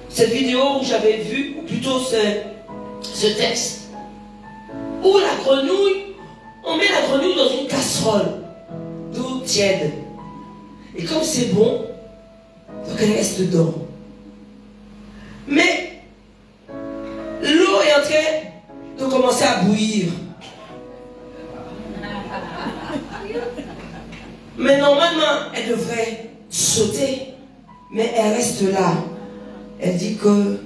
Speaker 1: cette vidéo où j'avais vu, ou plutôt ce texte, où la grenouille, on met la grenouille dans une casserole d'eau tiède. Et comme c'est bon, donc elle reste dedans. Mais l'eau est en train de commencer à bouillir. Mais normalement, elle devrait sauter. Mais elle reste là. Elle dit que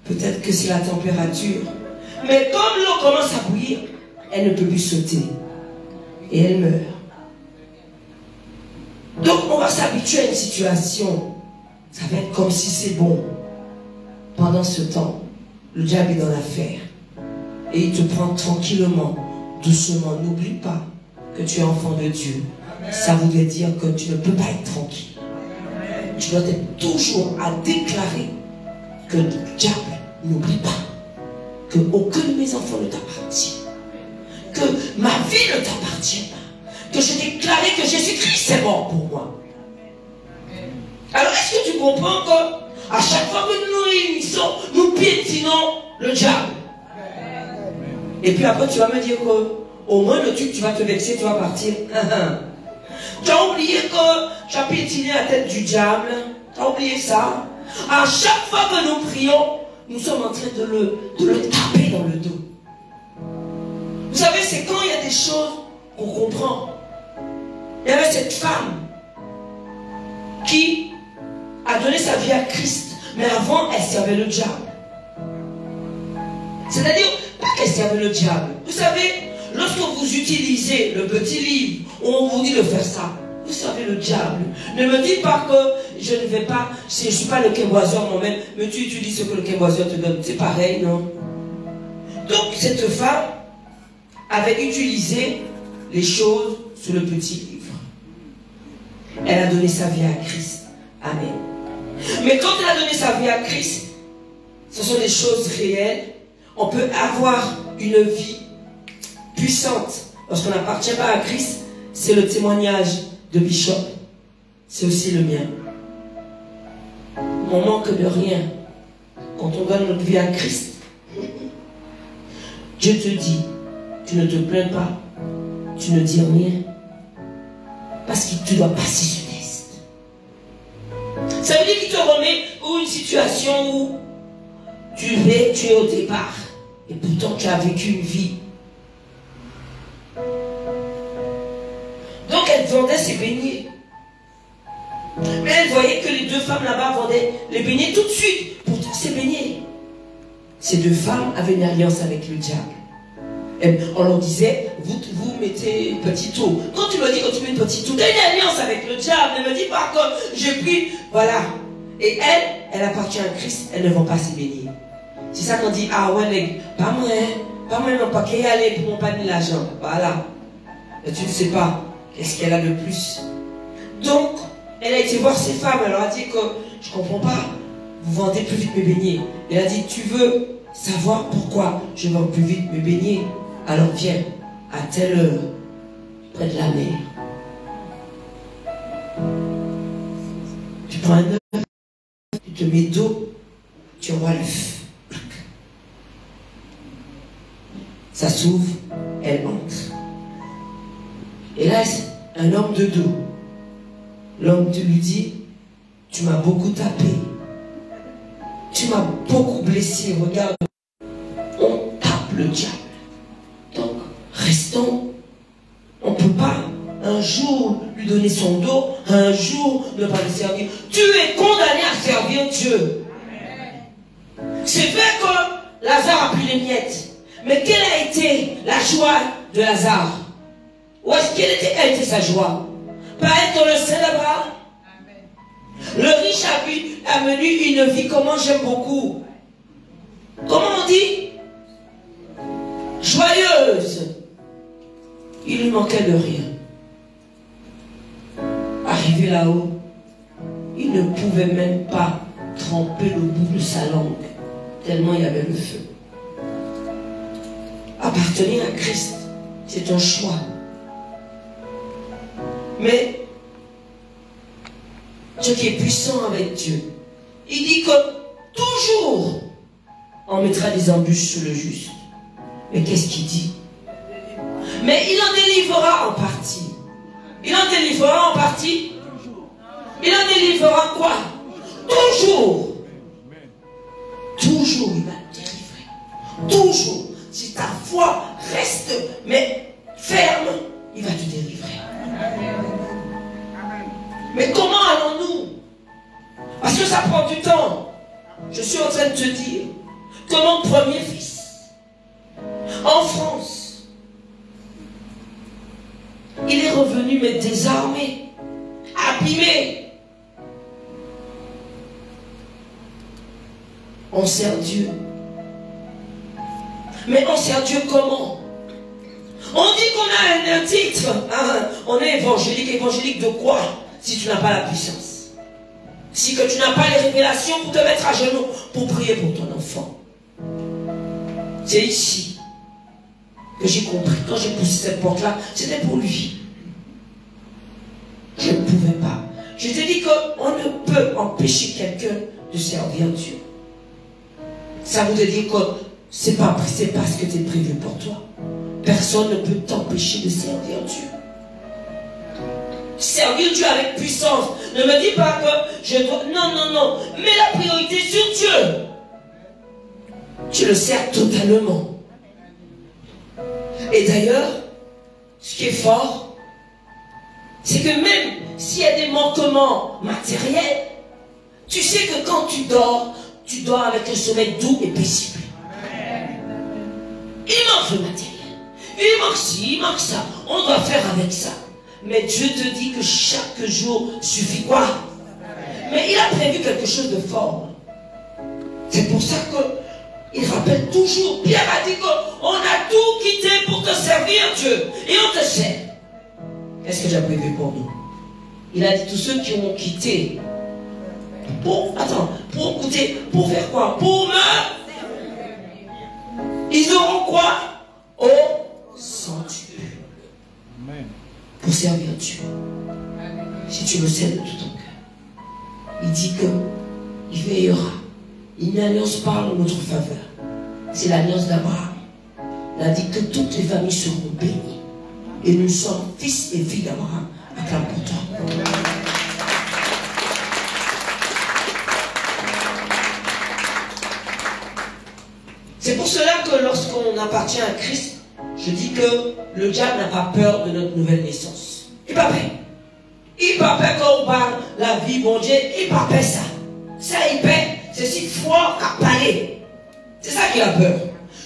Speaker 1: peut-être que c'est la température. Mais comme l'eau commence à bouillir, elle ne peut plus sauter. Et elle meurt. Donc on va s'habituer à une situation. Ça va être comme si c'est bon. Pendant ce temps, le diable est dans l'affaire. Et il te prend tranquillement, doucement. N'oublie pas que tu es enfant de Dieu. Ça voudrait dire que tu ne peux pas être tranquille. Tu dois être toujours à déclarer que le diable, n'oublie pas que aucun de mes enfants ne t'appartient. Que ma vie ne t'appartient pas. Que j'ai déclaré que Jésus-Christ est mort pour moi. Alors est-ce que tu comprends qu'à chaque fois que nous nous réunissons, nous piétinons le diable? Et puis après tu vas me dire qu'au moins le truc, tu vas te vexer, tu vas partir. Tu as oublié que tu as piétiné la tête du diable. Tu as oublié ça. À chaque fois que nous prions, nous sommes en train de le taper dans le dos. Vous savez, c'est quand il y a des choses qu'on comprend. Il y avait cette femme qui a donné sa vie à Christ. Mais avant, elle servait le diable. C'est-à-dire, pas qu'elle servait le diable. Vous savez, lorsque vous utilisez le petit livre, où on vous dit de faire ça, vous servez le diable. Ne me dites pas que je ne vais pas, je ne suis pas le québoiseur moi-même, mais tu utilises ce que le québoiseur te donne. C'est pareil, non? Donc, cette femme avait utilisé les choses sur le petit livre. Elle a donné sa vie à Christ. Amen. Mais quand elle a donné sa vie à Christ, ce sont des choses réelles. On peut avoir une vie puissante. Lorsqu'on n'appartient pas à Christ, c'est le témoignage de Bishop. C'est aussi le mien. On manque de rien. Quand on donne notre vie à Christ, Dieu te dit, tu ne te plains pas, tu ne dis rien, parce que tu dois passer ce test. Ça veut dire qu'il te remet pour une situation où tu es au départ, et pourtant tu as vécu une vie. Donc elle vendait ses beignets. Mais elle voyait que les deux femmes là-bas vendaient les beignets tout de suite. Pourtant ces beignets. Ces deux femmes avaient une alliance avec le diable. Et on leur disait, vous mettez une petite eau. Quand tu me dis que tu mets une petite eau, tu as une alliance avec le diable. Ne me dis pas que j'ai pris, voilà. Et elle appartient à Christ, elle ne vend pas ses beignets. C'est ça qu'on dit, ah ouais, pas moi, non, pas qu'elle y aller pour mon panier l'argent. Voilà. Et tu ne sais pas. Qu'est-ce qu'elle a de plus? Donc, elle a été voir ces femmes. Elle leur a dit que je ne comprends pas. Vous vendez plus vite mes beignets. Elle a dit, tu veux savoir pourquoi je vends plus vite mes beignets? Alors viens à telle heure, près de la mer. Tu prends un œuf, tu te mets d'eau, tu envoies l'œuf. Ça s'ouvre, elle entre. Et là, un homme de dos. L'homme lui dit, tu m'as beaucoup tapé. Tu m'as beaucoup blessé. Regarde, on tape le diable. Donc, restons. On ne peut pas un jour lui donner son dos, un jour ne pas le servir. Tu es condamné à servir Dieu. C'est vrai que Lazare a pris les miettes. Mais quelle a été la joie de Lazare? Quelle a été sa joie? Pas être dans le sein d'Abraham. Le riche a mené une vie, comment j'aime beaucoup. Comment on dit? Joyeuse. Il lui manquait de rien. Arrivé là-haut, il ne pouvait même pas tremper le bout de sa langue, tellement il y avait le feu. Appartenir à Christ, c'est un choix. Mais Dieu qui est puissant avec Dieu, il dit que toujours on mettra des embûches sur le juste. Mais qu'est-ce qu'il dit? Mais il en délivrera en partie. Il en délivrera en partie. Il en délivrera quoi? Toujours. Toujours il va te délivrer. Toujours. Si ta foi reste, mais ferme, il va te délivrer. Mais comment allons-nous? Parce que ça prend du temps. Je suis en train de te dire que mon premier fils, en France, il est revenu mais désarmé, abîmé. On sert Dieu. Mais on sert Dieu comment? On dit qu'on a un titre. Hein? On est évangélique. Évangélique de quoi? Si tu n'as pas la puissance. Si que tu n'as pas les révélations pour te mettre à genoux, pour prier pour ton enfant. C'est ici que j'ai compris. Quand j'ai poussé cette porte-là, c'était pour lui. Je ne pouvais pas. Je te dis qu'on ne peut empêcher quelqu'un de servir Dieu. Ça voudrait dire que c'est pas ce que tu es prévu pour toi. Personne ne peut t'empêcher de servir Dieu. Servir Dieu avec puissance. Ne me dis pas que je dois... Non, non, non. Mets la priorité sur Dieu. Tu le sers totalement. Et d'ailleurs, ce qui est fort, c'est que même s'il y a des manquements matériels, tu sais que quand tu dors avec un sommeil doux et paisible. Il manque le matériel. Il manque ci, il manque ça. On doit faire avec ça. Mais Dieu te dit que chaque jour suffit quoi? Mais il a prévu quelque chose de fort. C'est pour ça qu'il rappelle toujours. Pierre a dit qu'on a tout quitté pour te servir, Dieu. Et on te sert. Qu'est-ce que Dieu a prévu pour nous? Il a dit tous ceux qui ont quitté. Pour faire quoi? Pour me. Ils auront quoi? Au sanctuaire. Pour servir Dieu. Si tu le sais de tout ton cœur. Il dit que il veillera. Une alliance parle en notre faveur. C'est l'alliance d'Abraham. Il a dit que toutes les familles seront bénies. Et nous sommes fils et filles d'Abraham. Acclame pour toi. C'est pour cela que lorsqu'on appartient à Christ, je dis que le diable n'a pas peur de notre nouvelle naissance. Il n'a pas peur. Il n'a pas peur quand on parle la vie, bon Dieu. Il n'a pas peur ça. Ça, il peur. C'est si fort à parler. C'est ça qu'il a peur.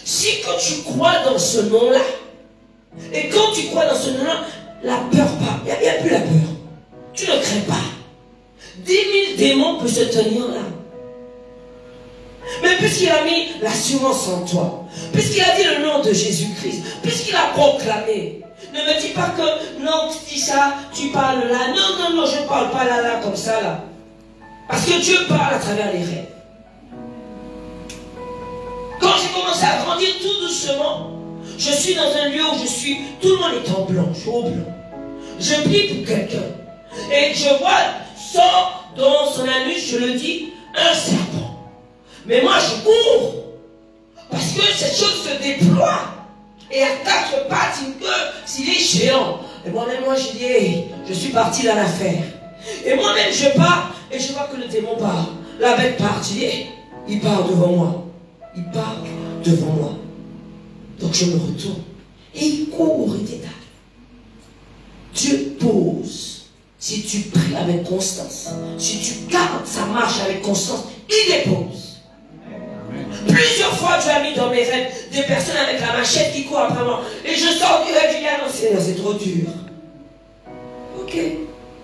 Speaker 1: Si que tu crois dans ce nom-là, et quand tu crois dans ce nom-là, la peur part. Il n'y a plus la peur. Tu ne crains pas. 10 000 démons peuvent se tenir là. Mais puisqu'il a mis l'assurance en toi, puisqu'il a dit le nom de Jésus-Christ, puisqu'il a proclamé, ne me dis pas que non, tu dis ça, tu parles là. Non, non, non, je ne parle pas là, comme ça, là. Parce que Dieu parle à travers les rêves. Quand j'ai commencé à grandir tout doucement, je suis dans un lieu où tout le monde est en blanc, je suis au blanc. Je prie pour quelqu'un. Et je vois, sort dans son anus, je le dis, un serpent. Mais moi je cours. Parce que cette chose se déploie. Et à 4 pattes, une queue, s'il est géant. Et moi-même, je dis, hey, je suis parti dans l'affaire. Et moi-même, je pars, et je vois que le démon part. La bête part, je dis, hey, il part devant moi. Il part devant moi. Donc je me retourne. Et il court et t'étale. Dieu pose. Si tu pries avec constance, si tu gardes sa marche avec constance, il dépose. Plusieurs fois, Dieu a mis dans mes rêves des personnes avec la machette qui courent après moi. Et je sors du rêve, je dis, ah non, Seigneur, c'est trop dur. Ok,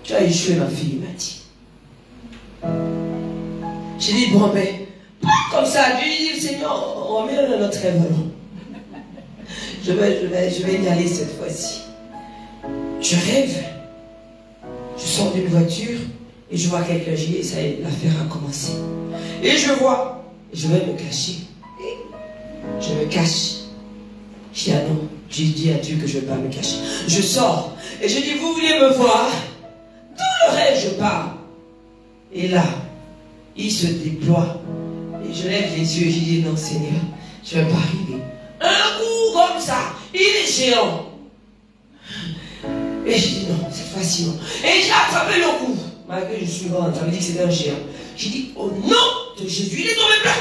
Speaker 1: tu as échoué, ma fille, il m'a dit. J'ai dit, bon, mais pas comme ça. Dieu dit, Seigneur, on remet notre rêve. Je vais y aller cette fois-ci. Je rêve. Je sors d'une voiture et je vois quelqu'un. Je dis, ça y est, l'affaire a commencé. Et je vois, je vais me cacher. Et je me cache. Je dis, ah non, j'ai dit à Dieu que je ne vais pas me cacher. Je sors et je dis, vous voulez me voir? Tout le rêve, je pars. Et là, il se déploie. Et je lève les yeux et je dis, non Seigneur, je ne vais pas arriver. Un coup comme ça, il est géant. Et je dis, non, cette fois-ci non. Et j'ai attrapé le coup. Malgré que je suis grande, ça me dit que c'était un géant. J'ai dit, au nom de Jésus, il est tombé plat.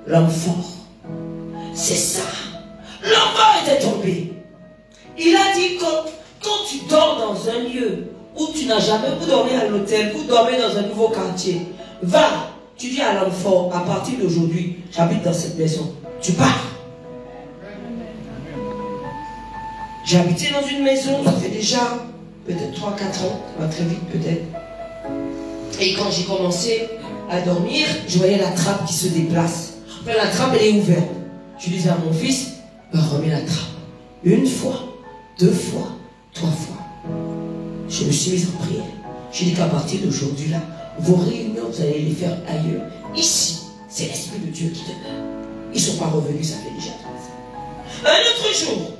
Speaker 1: L'homme fort. C'est ça. L'enfant était tombé. Il a dit que quand tu dors dans un lieu où tu n'as jamais, vous dormez à l'hôtel, vous dormez dans un nouveau quartier, va, tu dis à l'homme fort, à partir d'aujourd'hui, j'habite dans cette maison. Tu pars. J'ai habité dans une maison, ça fait déjà peut-être 3-4 ans, ça va très vite peut-être. Et quand j'ai commencé à dormir, je voyais la trappe qui se déplace. Enfin, la trappe, elle est ouverte. Je disais à mon fils, remets la trappe. 1 fois, 2 fois, 3 fois. Je me suis mise en prière. J'ai dit qu'à partir d'aujourd'hui, là, vos réunions, vous allez les faire ailleurs. Ici, c'est l'Esprit de Dieu qui demeure. Ils ne sont pas revenus, ça fait déjà 3 ans. Un autre jour,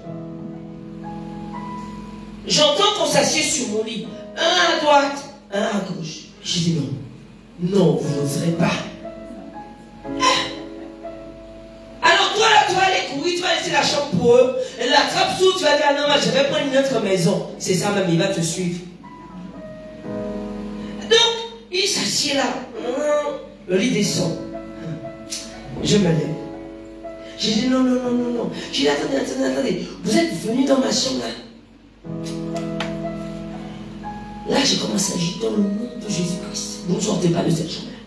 Speaker 1: j'entends qu'on s'assied sur mon lit. Un à droite, un à gauche. J'ai dit non. Non, vous n'oserez pas. Alors toi là, tu vas aller courir, tu vas laisser la chambre pour eux. Et la trappe s'ouvre, tu vas dire, ah non, je vais prendre une autre maison. C'est ça même, il va te suivre. Donc, il s'assied là. Le lit descend. Je me lève. J'ai dit non, non, non, non, non. J'ai dit attendez. Vous êtes venus dans ma chambre là. Là, j'ai commencé à agir dans le nom de Jésus-Christ. Vous ne sortez pas de cette chambre-là.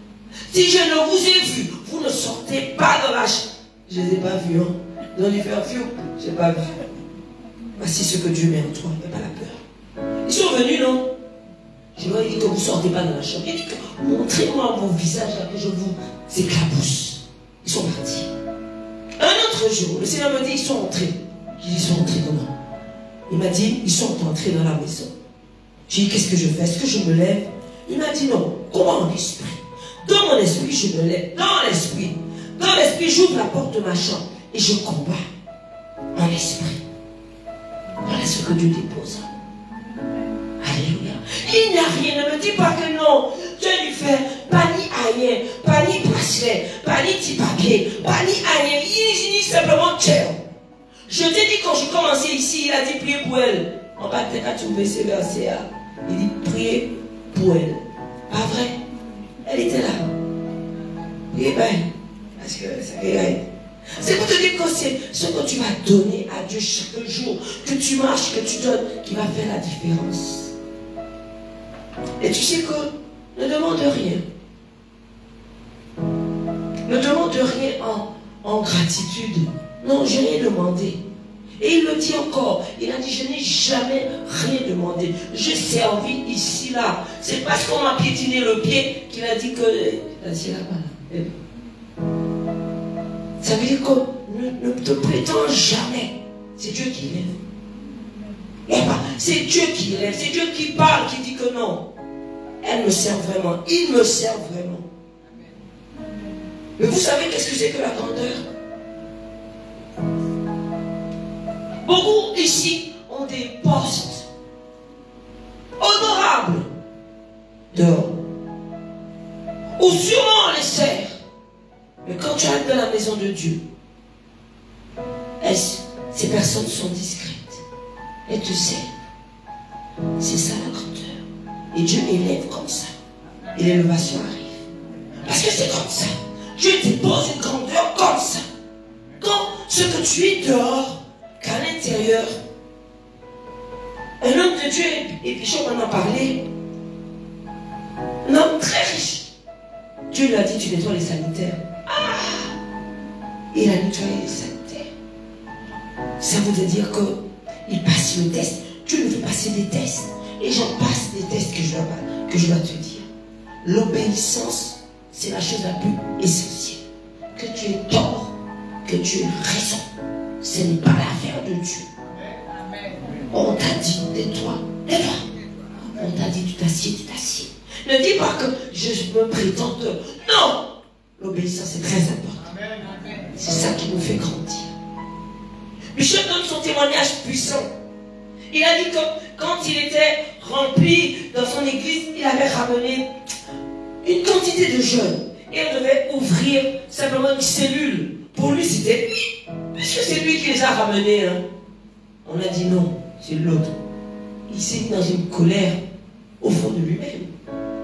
Speaker 1: Si je ne vous ai vu, vous ne sortez pas dans la chambre. Je ne les ai pas vus. Hein. Dans les ferfions, je n'ai pas vu. Voici ce que Dieu met en toi. Il n'y a pas la peur. Ils sont venus, non? Je leur ai dit que vous ne sortez pas dans la chambre. Il dit que montrez-moi vos visages là, que je vous éclabousse. Ils sont partis. Un autre jour, le Seigneur me dit, ils sont entrés. J'ai dit, ils sont entrés comment? Il m'a dit, ils sont entrés dans la maison. J'ai dit, qu'est-ce que je fais? Est-ce que je me lève? Il m'a dit, non. Comment en esprit? Dans mon esprit, je me lève. Dans l'esprit, j'ouvre la porte de ma chambre et je combats en esprit. Voilà ce que Dieu dépose. Alléluia. Il n'y a rien. Ne me dis pas que non. Tu as dû faire pas ni rien, pas ni bracelet, pas ni petit papier, pas ni rien. Il dit simplement tiens. Je t'ai dit quand j'ai commencé ici, il a dit priez pour elle. On va peut-être trouver ce verset. Il dit priez pour elle. Pas vrai? Elle était là. Et bien, parce que ça fait. C'est pour te dire que c'est ce que tu vas donner à Dieu chaque jour, que tu marches, que tu donnes, qui va faire la différence. Et tu sais que ne demande rien. Ne demande rien en gratitude. Non, je n'ai rien demandé. Et il le dit encore. Il a dit, je n'ai jamais rien demandé. J'ai servi ici, là. C'est parce qu'on m'a piétiné le pied qu'il a dit que... C'est là-bas. Ça veut dire que ne te prétends jamais. C'est Dieu qui lève. C'est Dieu qui lève. C'est Dieu qui parle, qui dit que non. Elle me sert vraiment. Il me sert vraiment. Mais vous savez qu'est-ce que c'est que la grandeur? Beaucoup ici ont des postes honorables dehors. Ou sûrement on les sert. Mais quand tu arrives dans la maison de Dieu, ces personnes sont discrètes. Elles te servent. C'est ça la grandeur. Et Dieu élève comme ça. Et l'élévation arrive. Parce que c'est comme ça. Dieu dépose une grandeur comme ça. Quand Ce que tu es dehors, qu'à l'intérieur, un homme de Dieu, et puis on en a parlé, un homme très riche. Dieu lui a dit, tu nettoies les sanitaires. Ah! Il a nettoyé les sanitaires. Ça veut dire qu'il passe le test. Dieu lui fait passer des tests. Et j'en passe des tests que je dois te dire. L'obéissance, c'est la chose la plus essentielle. Que tu aies tort, que tu aies raison. Ce n'est pas l'affaire de Dieu. On t'a dit, tais-toi, tais-toi. On t'a dit, tu t'assieds, tu t'assieds. Ne dis pas que je me prétends de... Non! L'obéissance est très importante. C'est ça qui nous fait grandir. Michel donne son témoignage puissant. Il a dit que quand il était rempli dans son église, il avait ramené une quantité de jeunes. Et on devait ouvrir simplement une cellule. Pour lui, c'était lui. Puisque c'est lui qui les a ramenés. Hein. On a dit non, c'est l'autre. Il s'est mis dans une colère au fond de lui-même.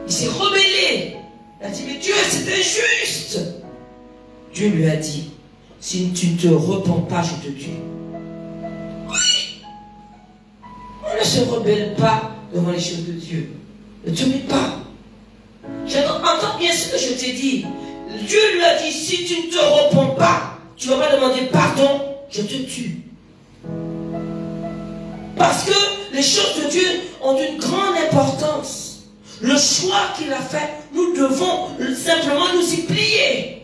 Speaker 1: Il s'est rebellé. Il a dit, mais Dieu, c'est injuste. Dieu lui a dit, si tu ne te repens pas, je te tue. Oui. On ne se rebelle pas devant les choses de Dieu. Ne te mets pas. Entends bien ce que je t'ai dit. Dieu lui a dit, si tu ne te repens pas, tu ne vas pas demander pardon, je te tue. Parce que les choses de Dieu ont une grande importance. Le choix qu'il a fait, nous devons simplement nous y plier.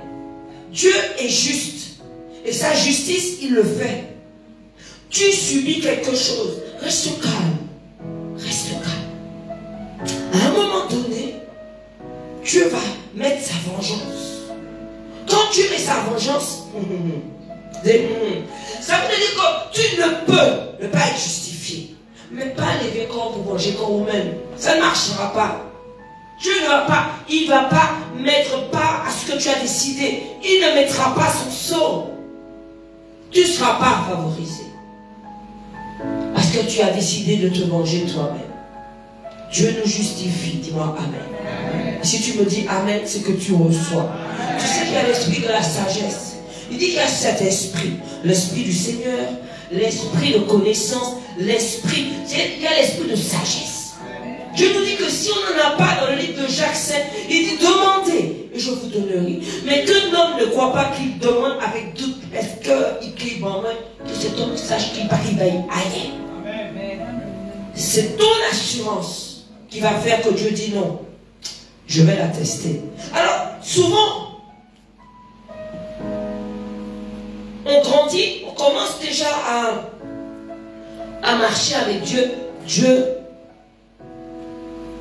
Speaker 1: Dieu est juste. Et sa justice, il le fait. Tu subis quelque chose. Reste calme. Reste calme. À un moment donné, Dieu va mettre sa vengeance. Quand Dieu met sa vengeance, ça veut dire que tu ne peux ne pas être justifié. Mais pas lever corps pour manger corps ou même. Ça ne marchera pas. Dieu ne va pas, il ne va pas mettre part à ce que tu as décidé. Il ne mettra pas son sceau. Tu ne seras pas favorisé. Parce que tu as décidé de te venger toi-même. Dieu nous justifie. Dis-moi Amen. Si tu me dis Amen, c'est que tu reçois. Tu sais qu'il y a l'esprit de la sagesse. Il dit qu'il y a cet esprit. L'esprit du Seigneur, l'esprit de connaissance, l'esprit. Il y a l'esprit de sagesse. Dieu nous dit que si on n'en a pas dans le livre de Jacques 7, il dit demandez et je vous donnerai. Mais qu'un homme ne croit pas qu'il demande avec doute, est-ce qu'il crie en main, que cet homme sache qu'il va y aller. C'est ton assurance qui va faire que Dieu dit non. Je vais la tester. Alors, souvent, on grandit, on commence déjà à marcher avec Dieu. Dieu,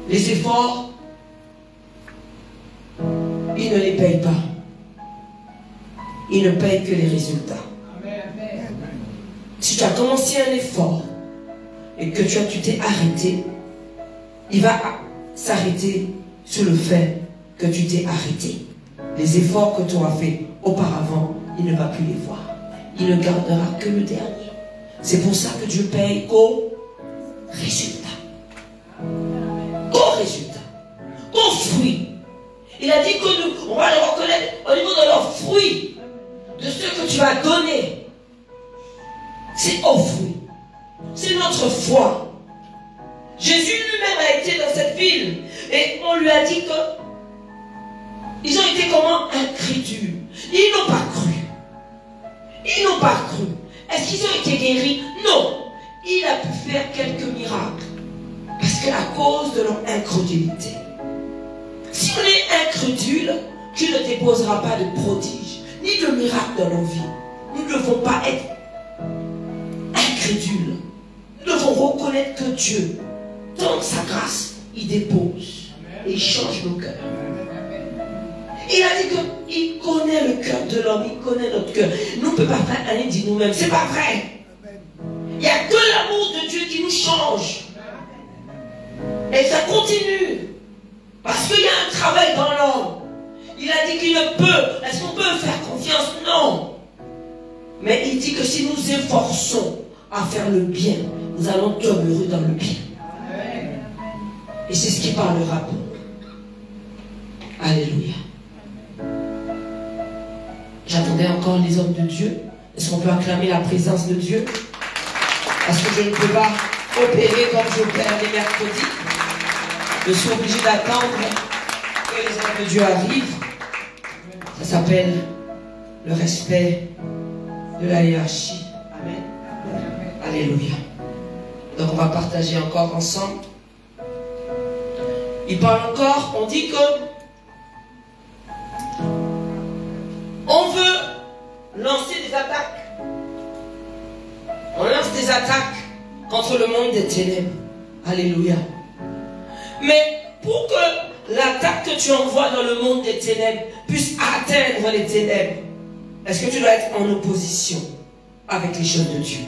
Speaker 1: les efforts, il ne les paye pas. Il ne paye que les résultats. Si tu as commencé un effort et que tu t'es arrêté, il va s'arrêter sur le fait que tu t'es arrêté. Les efforts que tu auras fait auparavant, il ne va plus les voir. Il ne gardera que le dernier. C'est pour ça que Dieu paye qu'au résultat. Qu'au résultat. Qu'au fruit. Il a dit que nous, on va les reconnaître au niveau de leurs fruits, de ce que tu as donné. C'est au fruit. C'est notre foi. Jésus lui-même a été dans cette ville et on lui a dit que ils ont été comment? Incrédules. Ils n'ont pas cru. Ils n'ont pas cru. Est-ce qu'ils ont été guéris? Non. Il a pu faire quelques miracles. Parce qu'à cause de leur incrédulité. Si on est incrédule, tu ne déposeras pas de prodiges, ni de miracles dans nos vies. Nous ne devons pas être incrédules. Nous devons reconnaître que Dieu, dans sa grâce, il dépose et il change nos cœurs. Il a dit qu'il connaît le cœur de l'homme, il connaît notre cœur. Nous ne pouvons pas faire rien dit nous-mêmes. C'est pas vrai. Il n'y a que l'amour de Dieu qui nous change. Et ça continue. Parce qu'il y a un travail dans l'homme. Il a dit qu'il ne peut. Est-ce qu'on peut faire confiance? Non. Mais il dit que si nous efforçons à faire le bien, nous allons demeurer dans le bien. Et c'est ce qui parlera pour nous. Alléluia. J'attendais encore les hommes de Dieu Est-ce qu'on peut acclamer la présence de Dieu? Parce que je ne peux pas opérer comme j'opère les mercredis. Je suis obligé d'attendre que les hommes de Dieu arrivent. Ça s'appelle le respect de la hiérarchie. Amen. Alléluia. Donc on va partager encore ensemble. Il parle encore, on dit que on veut lancer des attaques. On lance des attaques contre le monde des ténèbres. Alléluia. Mais pour que l'attaque que tu envoies dans le monde des ténèbres puisse atteindre les ténèbres, est-ce que tu dois être en opposition avec les choses de Dieu?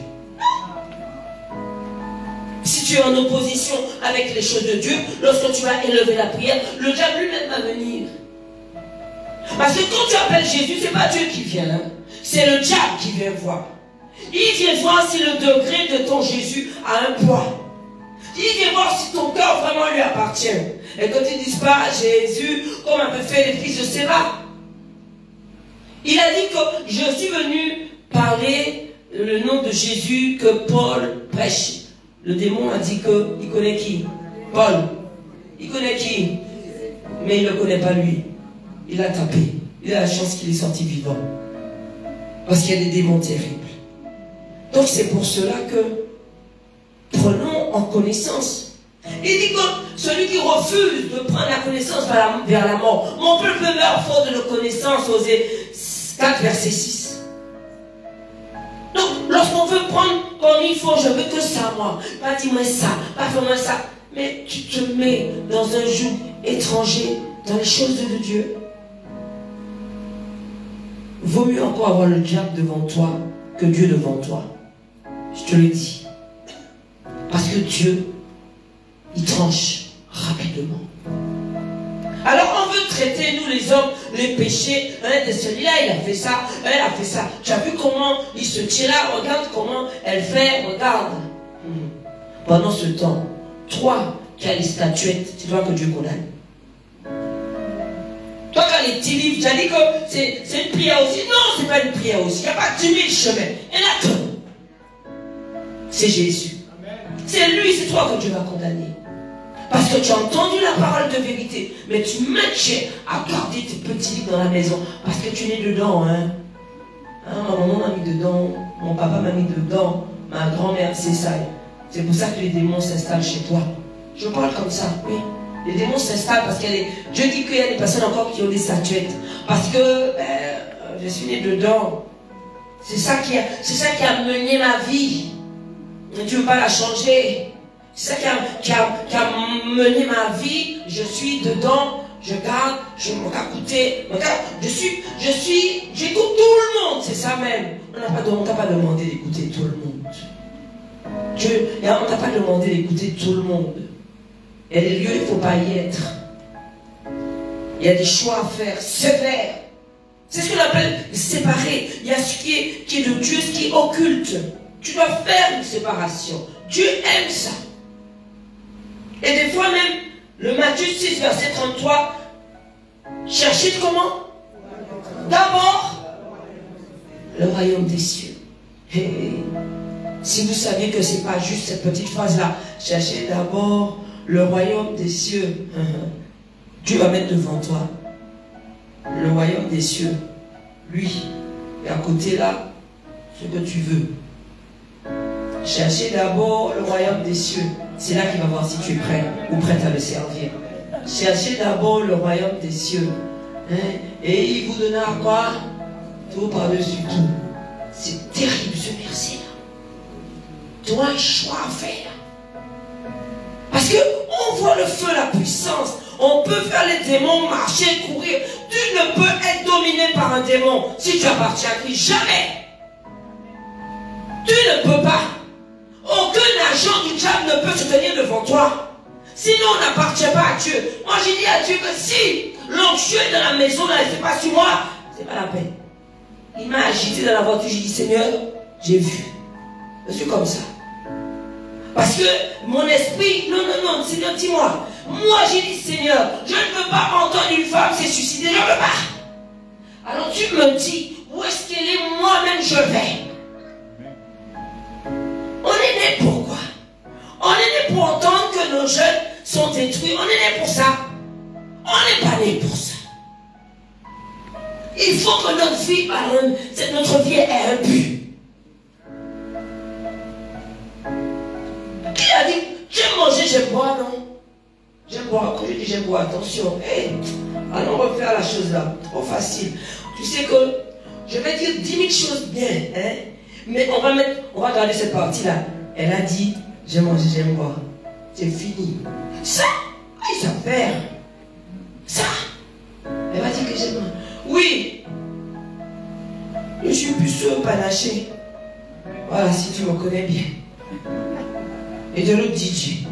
Speaker 1: Si tu es en opposition avec les choses de Dieu, lorsque tu vas élever la prière, le diable lui-même va venir. Parce que quand tu appelles Jésus, ce n'est pas Dieu qui vient, hein? C'est le diable qui vient voir. Il vient voir si le degré de ton Jésus a un poids. Il vient voir si ton cœur vraiment lui appartient. Et que tu ne dises pas Jésus comme un peu fait les fils de Séba. Il a dit que je suis venu parler le nom de Jésus que Paul prêche. Le démon a dit qu'il connaît qui? Paul. Il connaît qui? Mais il ne le connaît pas lui. Il a tapé. Il a la chance qu'il est sorti vivant. Parce qu'il y a des démons terribles. Donc c'est pour cela que prenons en connaissance. Il dit que celui qui refuse de prendre la connaissance vers la mort, mon peuple meurt faute de connaissance, Osée 4 verset 6. Donc lorsqu'on veut prendre comme il faut, je veux que ça moi, pas dis-moi ça, pas fais-moi ça, mais tu te mets dans un joug étranger dans les choses de Dieu. Vaut mieux encore avoir le diable devant toi que Dieu devant toi. Je te le dis. Parce que Dieu, il tranche rapidement. Alors on veut traiter, nous les hommes, les péchés. De celui-là, il a fait ça, elle a fait ça. Tu as vu comment il se tient là, regarde comment elle fait, regarde. Pendant ce temps, toi qui as les statuettes, c'est toi que Dieu condamne. Toi qui as les petits livres, tu as dit que c'est une prière aussi. Non, c'est pas une prière aussi. Il n'y a pas 10 000 chemins. Il y en a qu'un. C'est Jésus. C'est lui, c'est toi que Dieu va condamner. Parce que tu as entendu la parole de vérité, mais tu maintiens à garder tes petits livres dans la maison. Parce que tu es dedans, hein. Ma maman m'a mis dedans, mon papa m'a mis dedans, ma grand-mère, c'est ça. C'est pour ça que les démons s'installent chez toi. Je parle comme ça, oui. Les démons s'installent parce qu'il y a des... Dieu dit qu'il y a des personnes encore qui ont des statuettes. Parce que je suis né dedans. C'est ça qui a mené ma vie. Tu ne veux pas la changer. C'est ça qui a mené ma vie. Je suis dedans. Je garde. Je me regarde écouter. J'écoute tout le monde. C'est ça même. On t'a pas demandé d'écouter tout le monde. On t'a pas demandé d'écouter tout le monde. Il y a des lieux, il ne faut pas y être. Il y a des choix à faire sévères. C'est ce qu'on appelle séparer. Il y a ce qui est de Dieu, ce qui est occulte. Tu dois faire une séparation. Dieu aime ça. Et des fois même, le Matthieu 6, verset 33, cherchez comment? D'abord, le royaume des cieux. Et si vous saviez que ce n'est pas juste cette petite phrase-là, cherchez d'abord le royaume des cieux. Dieu va mettre devant toi le royaume des cieux. Lui, et à côté là, ce que tu veux. Cherchez d'abord le royaume des cieux. C'est là qu'il va voir si tu es prêt ou prête à le servir. Cherchez d'abord le royaume des cieux. Et il vous donnera quoi? Tout par-dessus tout. C'est terrible ce verset-là. Tu as un choix à faire. Parce qu'on voit le feu, la puissance. On peut faire les démons marcher, courir. Tu ne peux être dominé par un démon si tu appartiens à Christ. Jamais. Tu ne peux pas. Aucun agent du diable ne peut se tenir devant toi. Sinon, on n'appartient pas à Dieu. Moi, j'ai dit à Dieu que si l'onction est dans la maison, là, elle ne fait pas sur moi, c'est pas la peine. Il m'a agité dans la voiture. J'ai dit, Seigneur, j'ai vu. Je suis comme ça. Parce que mon esprit, non, Seigneur, dis-moi. Moi, j'ai dit, Seigneur, je ne veux pas entendre une femme s'est suicidée. Je ne veux pas. Alors tu me dis, où est-ce qu'il est, moi-même je vais. On est né pour quoi? On est né pour entendre que nos jeunes sont détruits. On est né pour ça. On n'est pas né pour ça. Il faut que notre vie ait un but. Qui a dit, j'aime manger, j'aime boire, non? J'aime boire, quand je dis j'aime boire, attention. Hey, allons refaire la chose là, trop facile. Tu sais que je vais dire 10 000 choses bien, hein? Mais on va garder cette partie-là. Elle a dit, j'aime manger, j'aime boire. C'est fini. Ça, ça fait. Ça. Elle va dire que j'aime manger. Oui. Je suis plus sûr panaché. Voilà, si tu me connais bien. Et de l'autre DJ.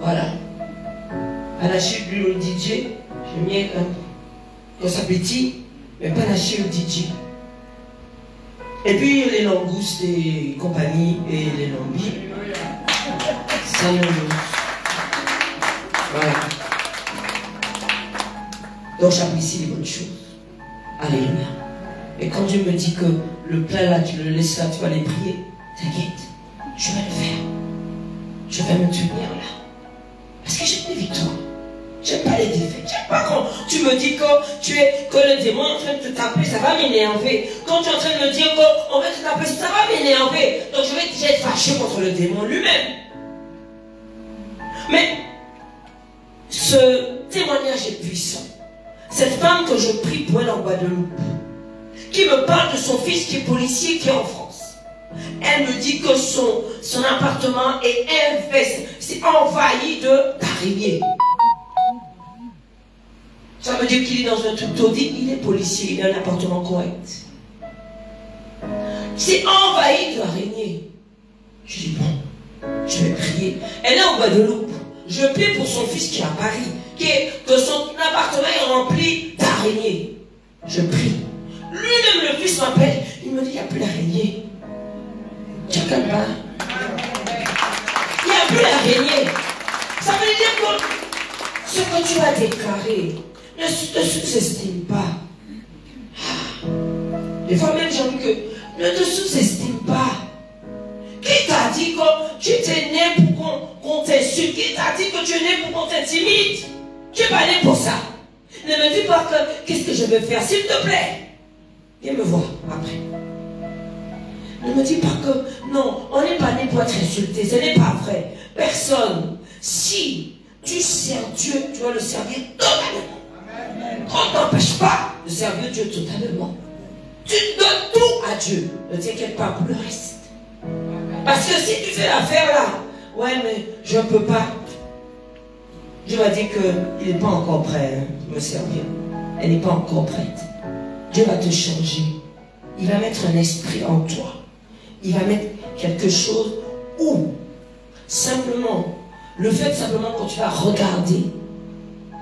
Speaker 1: Voilà. Panaché de l'autre DJ. J'ai mis un petit, mais panaché au DJ. Et puis les langoustes et compagnie et les lambis. Ça nous... Voilà. Donc j'apprécie les bonnes choses. Alléluia. Et quand Dieu me dit que le plein là, tu le laisses là, tu vas les prier, t'inquiète, je vais le faire. Je vais me tenir là. Parce que j'aime les victoires. J'aime pas les défaites. J'aime pas quand tu me dis que le démon est en train de te taper, ça va m'énerver. Quand tu es en train de me dire qu'on va te taper, ça va m'énerver. Donc je vais déjà être fâché contre le démon lui-même. Mais ce témoignage est puissant. Cette femme que je prie pour elle en Guadeloupe, qui me parle de son fils qui est policier, qui est en France. Elle me dit que son appartement est infesté, c'est envahi d'araignées. Ça veut dire qu'il est dans un truc taudis, il est policier, il a un appartement correct. C'est envahi d'araignées. Je dis bon, je vais prier. Elle est en Guadeloupe. Je prie pour son fils qui est à Paris, que son appartement est rempli d'araignées. Je prie. Lui-même, le fils m'appelle, il me dit, il n'y a plus d'araignée. Tu as calme pas. Il n'y a plus d'araignée. Ça veut dire que ce que tu as déclaré ne te sous-estime pas. Des fois même, j'ai envie que ne te sous-estime pas. Qui t'a dit que tu étais né pour qu'on t'insulte? Qui t'a dit que tu es né pour qu'on t'intimide? Tu n'es pas né pour ça. Ne me dis pas que qu'est-ce que je vais faire, s'il te plaît. Viens me voir après. Ne me dis pas que non, on n'est pas né pour être insulté. Ce n'est pas vrai. Personne. Si tu sers Dieu, tu dois le servir totalement. On ne t'empêche pas de servir Dieu totalement. Tu donnes tout à Dieu. Ne t'inquiète pas pour le reste. Parce que si tu fais l'affaire là, ouais, mais je ne peux pas. Dieu va dire qu'il n'est pas encore prêt de me servir. Elle n'est pas encore prête. Dieu va te changer. Il va mettre un esprit en toi. Il va mettre quelque chose où, simplement, le fait simplement quand tu vas regarder,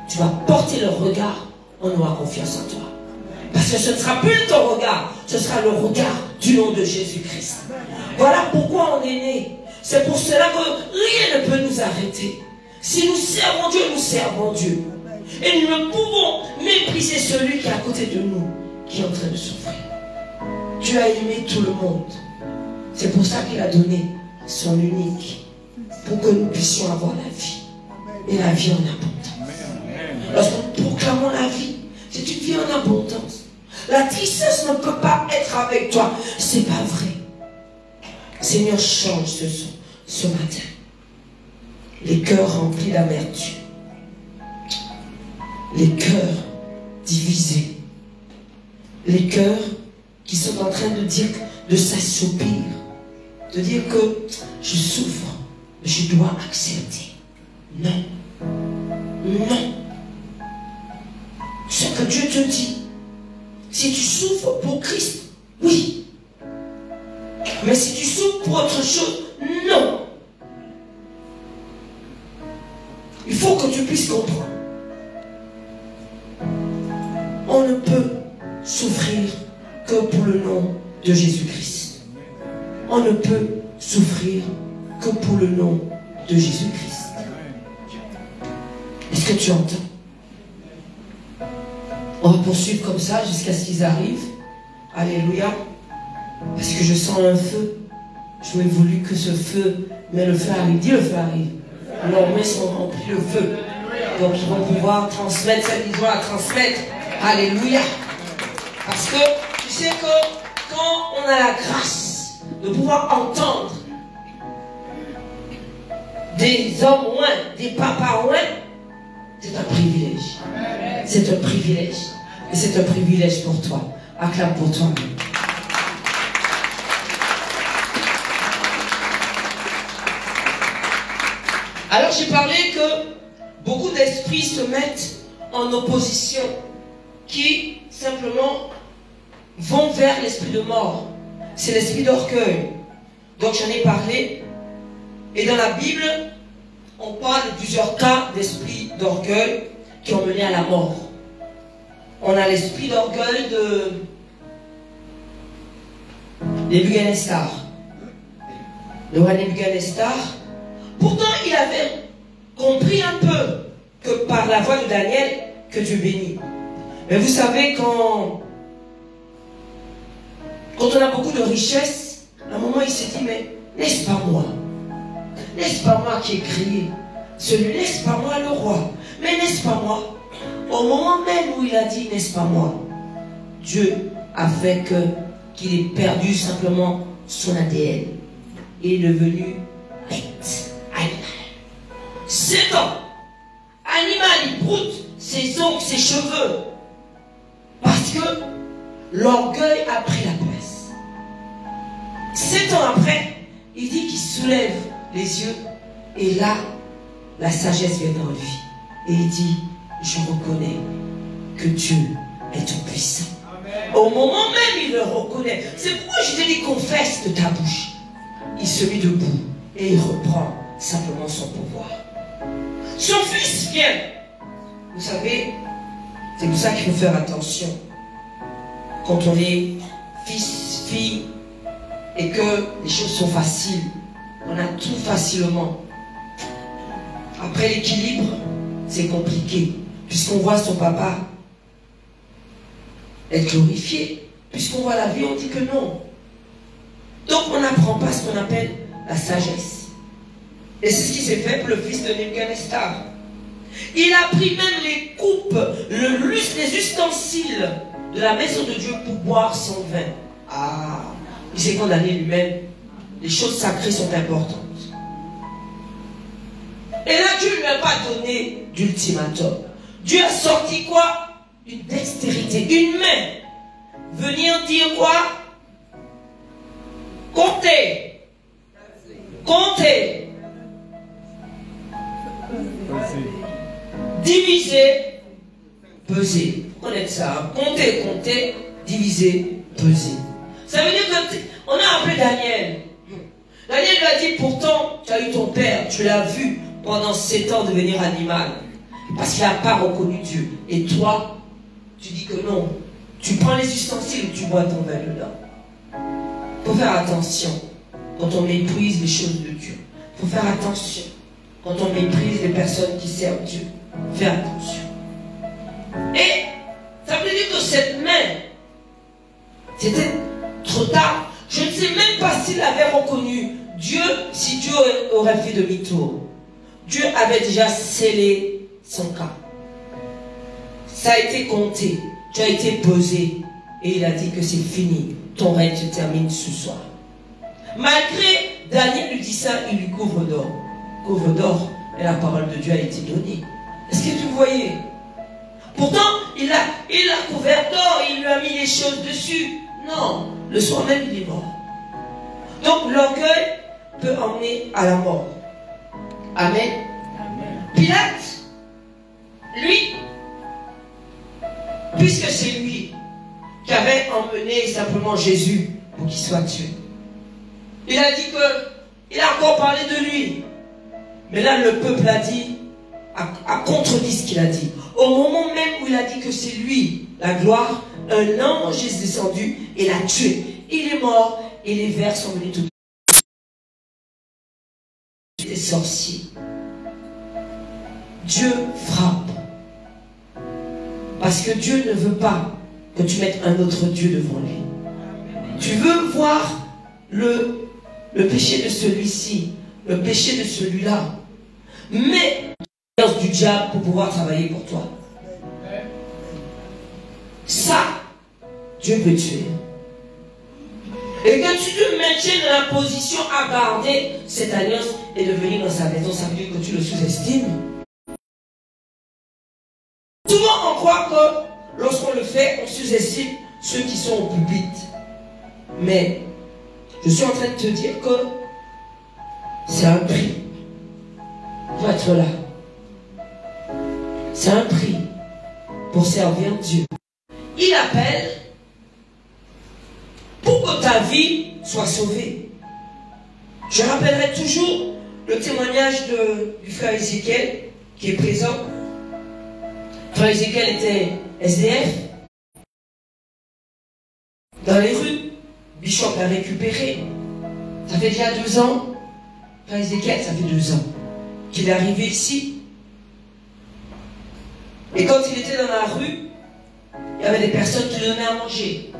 Speaker 1: tu vas porter le regard, on aura confiance en toi. Parce que ce ne sera plus ton regard, ce sera le regard du nom de Jésus-Christ. Voilà pourquoi on est né. C'est pour cela que rien ne peut nous arrêter. Si nous servons Dieu, nous servons Dieu. Et nous ne pouvons mépriser celui qui est à côté de nous, qui est en train de souffrir. Dieu a aimé tout le monde. C'est pour ça qu'il a donné son unique, pour que nous puissions avoir la vie. Et la vie en abondance. Lorsque nous proclamons la vie, c'est une vie en abondance. La tristesse ne peut pas être avec toi. C'est pas vrai. Seigneur, change ce matin. Les cœurs remplis d'amertume. Les cœurs divisés. Les cœurs qui sont en train de dire, de s'assoupir. De dire que je souffre, mais je dois accepter. Non. Non. Ce que Dieu te dit, si tu souffres pour Christ, oui. Mais si tu souffres pour autre chose, non. Il faut que tu puisses comprendre. On ne peut souffrir que pour le nom de Jésus-Christ. On ne peut souffrir que pour le nom de Jésus-Christ. Est-ce que tu entends? On va poursuivre comme ça jusqu'à ce qu'ils arrivent. Alléluia. Parce que je sens un feu. J'aurais voulu que ce feu, mais le feu arrive. Dis le feu arrive. Leurs mains sont remplies de feu. Donc ils vont pouvoir transmettre cette vision, la transmettre. Alléluia. Parce que tu sais que quand on a la grâce de pouvoir entendre des hommes loin, des papas loin, c'est un privilège. C'est un privilège. Et c'est un privilège pour toi. Acclame pour toi. Alors j'ai parlé que beaucoup d'esprits se mettent en opposition, qui simplement vont vers l'esprit de mort. C'est l'esprit d'orgueil. Donc j'en ai parlé. Et dans la Bible, on parle de plusieurs cas d'esprits d'orgueil qui ont mené à la mort. On a l'esprit d'orgueil de Nebuchadnezzar. Le roi Nebuchadnezzar, pourtant il avait compris un peu que par la voix de Daniel, que Dieu bénit. Mais vous savez, quand on a beaucoup de richesses, à un moment il s'est dit, mais n'est-ce pas moi? N'est-ce pas moi qui ai crié? Celui, n'est-ce pas moi le roi? Mais n'est-ce pas moi? Au moment même où il a dit, n'est-ce pas moi? Dieu a fait qu'il ait perdu simplement son ADN. Il est devenu bête, animal. 7 ans. Animal, il broute ses ongles, ses cheveux. Parce que l'orgueil a pris la place. 7 ans après, il dit qu'il soulève les yeux. Et là, la sagesse vient dans lui. Et il dit, je reconnais que Dieu est tout puissant. Amen. Au moment même, il le reconnaît. C'est pourquoi je te dis, confesse de ta bouche. Il se met debout et il reprend simplement son pouvoir. Son fils vient. Vous savez, c'est pour ça qu'il faut faire attention. Quand on est fils, fille, et que les choses sont faciles, on a tout facilement. Après l'équilibre, c'est compliqué. Puisqu'on voit son papa être glorifié, puisqu'on voit la vie, on dit que non. Donc on n'apprend pas ce qu'on appelle la sagesse. Et c'est ce qui s'est fait pour le fils de Nebuchadnezzar. Il a pris même les coupes, les ustensiles de la maison de Dieu pour boire son vin. Ah, il s'est condamné lui-même. Les choses sacrées sont importantes. Et là, Dieu ne lui a pas donné d'ultimatum. Dieu a sorti quoi? Une dextérité, une main. Venir dire quoi? Comptez. Comptez. Diviser, peser. Vous connaissez ça? Comptez, comptez, diviser, peser. Ça veut dire qu'on a appelé Daniel. Daniel lui a dit, pourtant, tu as eu ton père, tu l'as vu pendant 7 ans devenir animal. Parce qu'il n'a pas reconnu Dieu. Et toi, tu dis que non. Tu prends les ustensiles et tu bois ton vin dedans. Il faut faire attention quand on méprise les choses de Dieu. Il faut faire attention quand on méprise les personnes qui servent Dieu. Fais attention. Et ça veut dire que cette main, c'était trop tard. Je ne sais même pas s'il avait reconnu Dieu, si Dieu aurait fait demi-tour. Dieu avait déjà scellé son cas. Ça a été compté. Tu as été pesé. Et il a dit que c'est fini. Ton règne se termine ce soir. Malgré Daniel lui dit ça, il lui couvre d'or. Couvre d'or. Et la parole de Dieu a été donnée. Est-ce que tu voyais? Pourtant, il a couvert d'or. Il lui a mis les choses dessus. Non. Le soir même, il est mort. Donc, l'orgueil peut emmener à la mort. Amen. Amen. Pilate, lui, puisque c'est lui qui avait emmené simplement Jésus pour qu'il soit tué, il a dit que, il a encore parlé de lui. Mais là, le peuple a dit, a contredit ce qu'il a dit. Au moment même où il a dit que c'est lui, la gloire, un ange est descendu et l'a tué. Il est mort et les vers sont venus tout. Des sorciers. Dieu frappe. Parce que Dieu ne veut pas que tu mettes un autre Dieu devant lui. Tu veux voir le péché de celui-ci, le péché de celui-là. Mais du diable pour pouvoir travailler pour toi. Ça, Dieu peut tuer. Et que tu te maintiennes dans la position à garder cette alliance et de venir dans sa maison, ça veut dire que tu le sous-estimes. Souvent on croit que lorsqu'on le fait, on sous-estime ceux qui sont au pupitre. Mais je suis en train de te dire que c'est un prix pour être là. C'est un prix pour servir Dieu. Il appelle pour que ta vie soit sauvée. Je rappellerai toujours le témoignage du frère Ézéchiel qui est présent. Le frère Ézéchiel était SDF. Dans les rues, Bishop l'a récupéré. Ça fait déjà 2 ans. Le frère Ézéchiel, ça fait 2 ans qu'il est arrivé ici. Et quand il était dans la rue, il y avait des personnes qui lui donnaient à manger.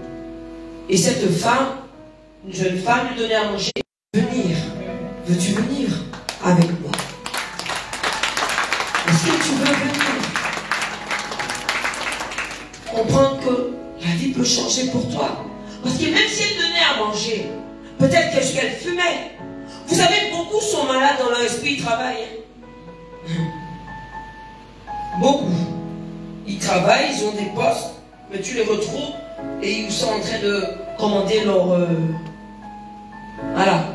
Speaker 1: Et cette femme, une jeune femme, lui donnait à manger. Venir, veux-tu venir avec moi? Est-ce que tu veux venir? Comprendre que la vie peut changer pour toi. Parce que même si elle donnait à manger, peut-être qu'elle fumait. Vous savez, beaucoup sont malades dans leur esprit, ils travaillent. Beaucoup. Ils travaillent, ils ont des postes, mais tu les retrouves et ils sont en train de commander leur... Voilà.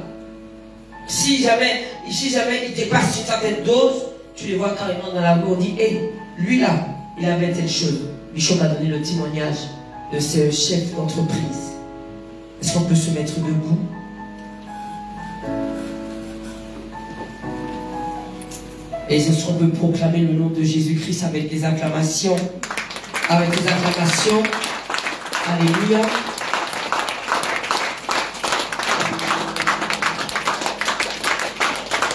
Speaker 1: Si jamais ils dépassent une certaine dose, tu les vois carrément dans la rue, on dit, hé, lui là, il avait telle chose. Bishop a donné le témoignage de ce chef d'entreprise. Est-ce qu'on peut se mettre debout? Et est-ce qu'on peut proclamer le nom de Jésus-Christ avec des acclamations? Avec des acclamations. Alléluia.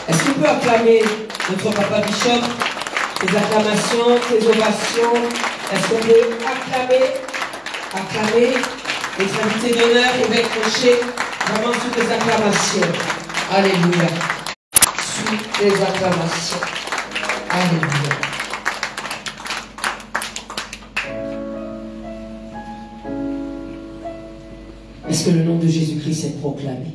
Speaker 1: Est-ce qu'on peut acclamer notre papa Bishop? Ses acclamations, ses ovations. Est-ce qu'on peut acclamer les invités d'honneur et décrocher vraiment sous des acclamations? Alléluia. Sous des acclamations. Alléluia. Est-ce que le nom de Jésus-Christ est proclamé?